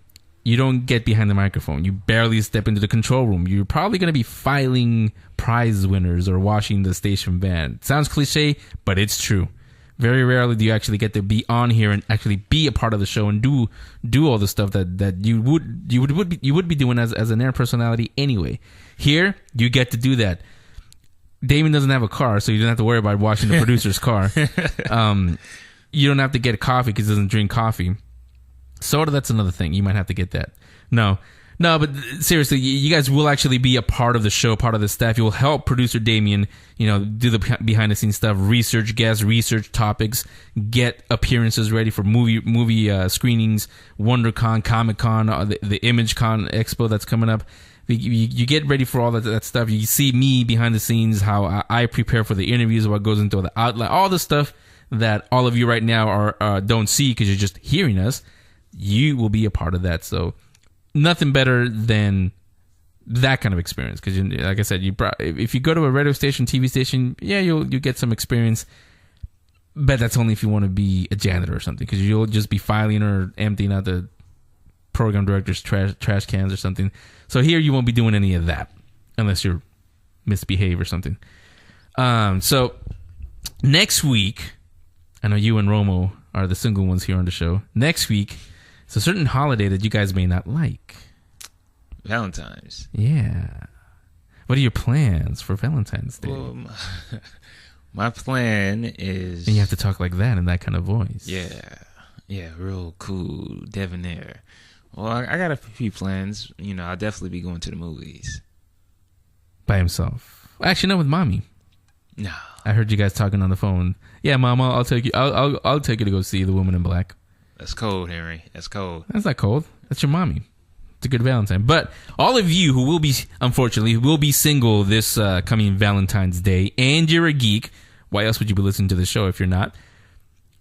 you don't get behind the microphone. You barely step into the control room. You're probably going to be filing prize winners or washing the station van. Sounds cliche, but it's true. Very rarely do you actually get to be on here and actually be a part of the show and do all the stuff that you would be doing as an air personality anyway. Here, you get to do that. Damien doesn't have a car, so you don't have to worry about washing the producer's car. You don't have to get coffee because he doesn't drink coffee. Soda, that's another thing. You might have to get that. No, but seriously, you guys will actually be a part of the show, part of the staff. You will help producer Damien, do the behind-the-scenes stuff, research guests, research topics, get appearances ready for movie screenings, WonderCon, Comic-Con, the ImageCon Expo that's coming up. You get ready for all that stuff. You see me behind the scenes, how I prepare for the interviews, what goes into the outline, all the stuff that all of you right now don't see because you're just hearing us. You will be a part of that. So nothing better than that kind of experience. Because, like I said, if you go to a radio station, TV station, yeah, you'll get some experience. But that's only if you want to be a janitor or something. Because you'll just be filing or emptying out the program director's trash cans or something. So here you won't be doing any of that unless you're misbehave or something. So next week, I know you and Romo are the single ones here on the show. Next week, it's a certain holiday that you guys may not like.
Valentine's.
Yeah. What are your plans for Valentine's Day?
Well, my plan is...
And you have to talk like that in that kind of voice.
Yeah, real cool, debonair. Well, I got a few plans. I'll definitely be going to the movies.
By himself? Actually, no, with mommy.
No.
I heard you guys talking on the phone. Yeah, Mama, I'll take you. I'll take you to go see The Woman in Black.
That's cold, Henry. That's cold.
That's not cold. That's your mommy. It's a good Valentine. But all of you who will be, unfortunately, will be single this coming Valentine's Day, and you're a geek, why else would you be listening to the show if you're not?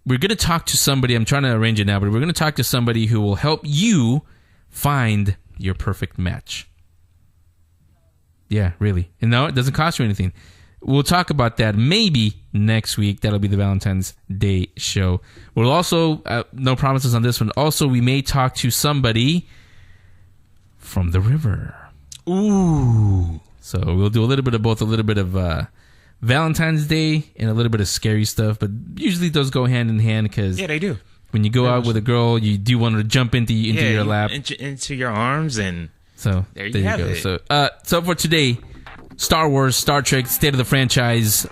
We're going to talk to somebody. I'm trying to arrange it now, but we're going to talk to somebody who will help you find your perfect match. Yeah, really. And no, it doesn't cost you anything. We'll talk about that maybe next week. That'll be the Valentine's Day show. We'll also, no promises on this one. Also, we may talk to somebody from the river.
Ooh.
So we'll do a little bit of both, a little bit of Valentine's Day and a little bit of scary stuff. But usually those go hand in hand because
they do.
When you go out with a girl, you do want to jump into your lap.
Into your arms. And
so there you go. It. So for today, Star Wars, Star Trek, state of the franchise.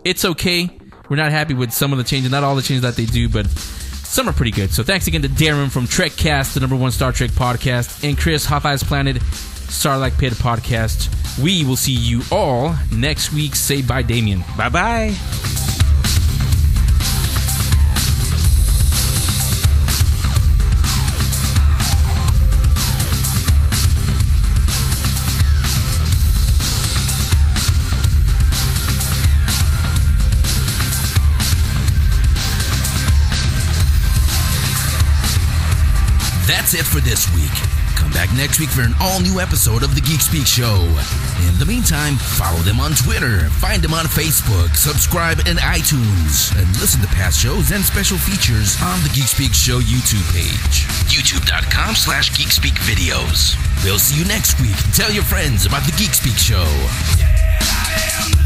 It's okay. We're not happy with some of the changes, not all the changes that they do, but some are pretty good. So thanks again to Darren from Trekcast, the #1 Star Trek podcast, and Chris, Hoth Ice Planet, Sarlacc Pit Podcast. We will see you all next week. Say bye, Damien.
Bye-bye.
That's it for this week. Come back next week for an all-new episode of The Geek Speak Show. In the meantime, follow them on Twitter, find them on Facebook, subscribe in iTunes, and listen to past shows and special features on the Geek Speak Show YouTube page. YouTube.com/GeekSpeakVideos. We'll see you next week. Tell your friends about The Geek Speak Show. Yeah, I am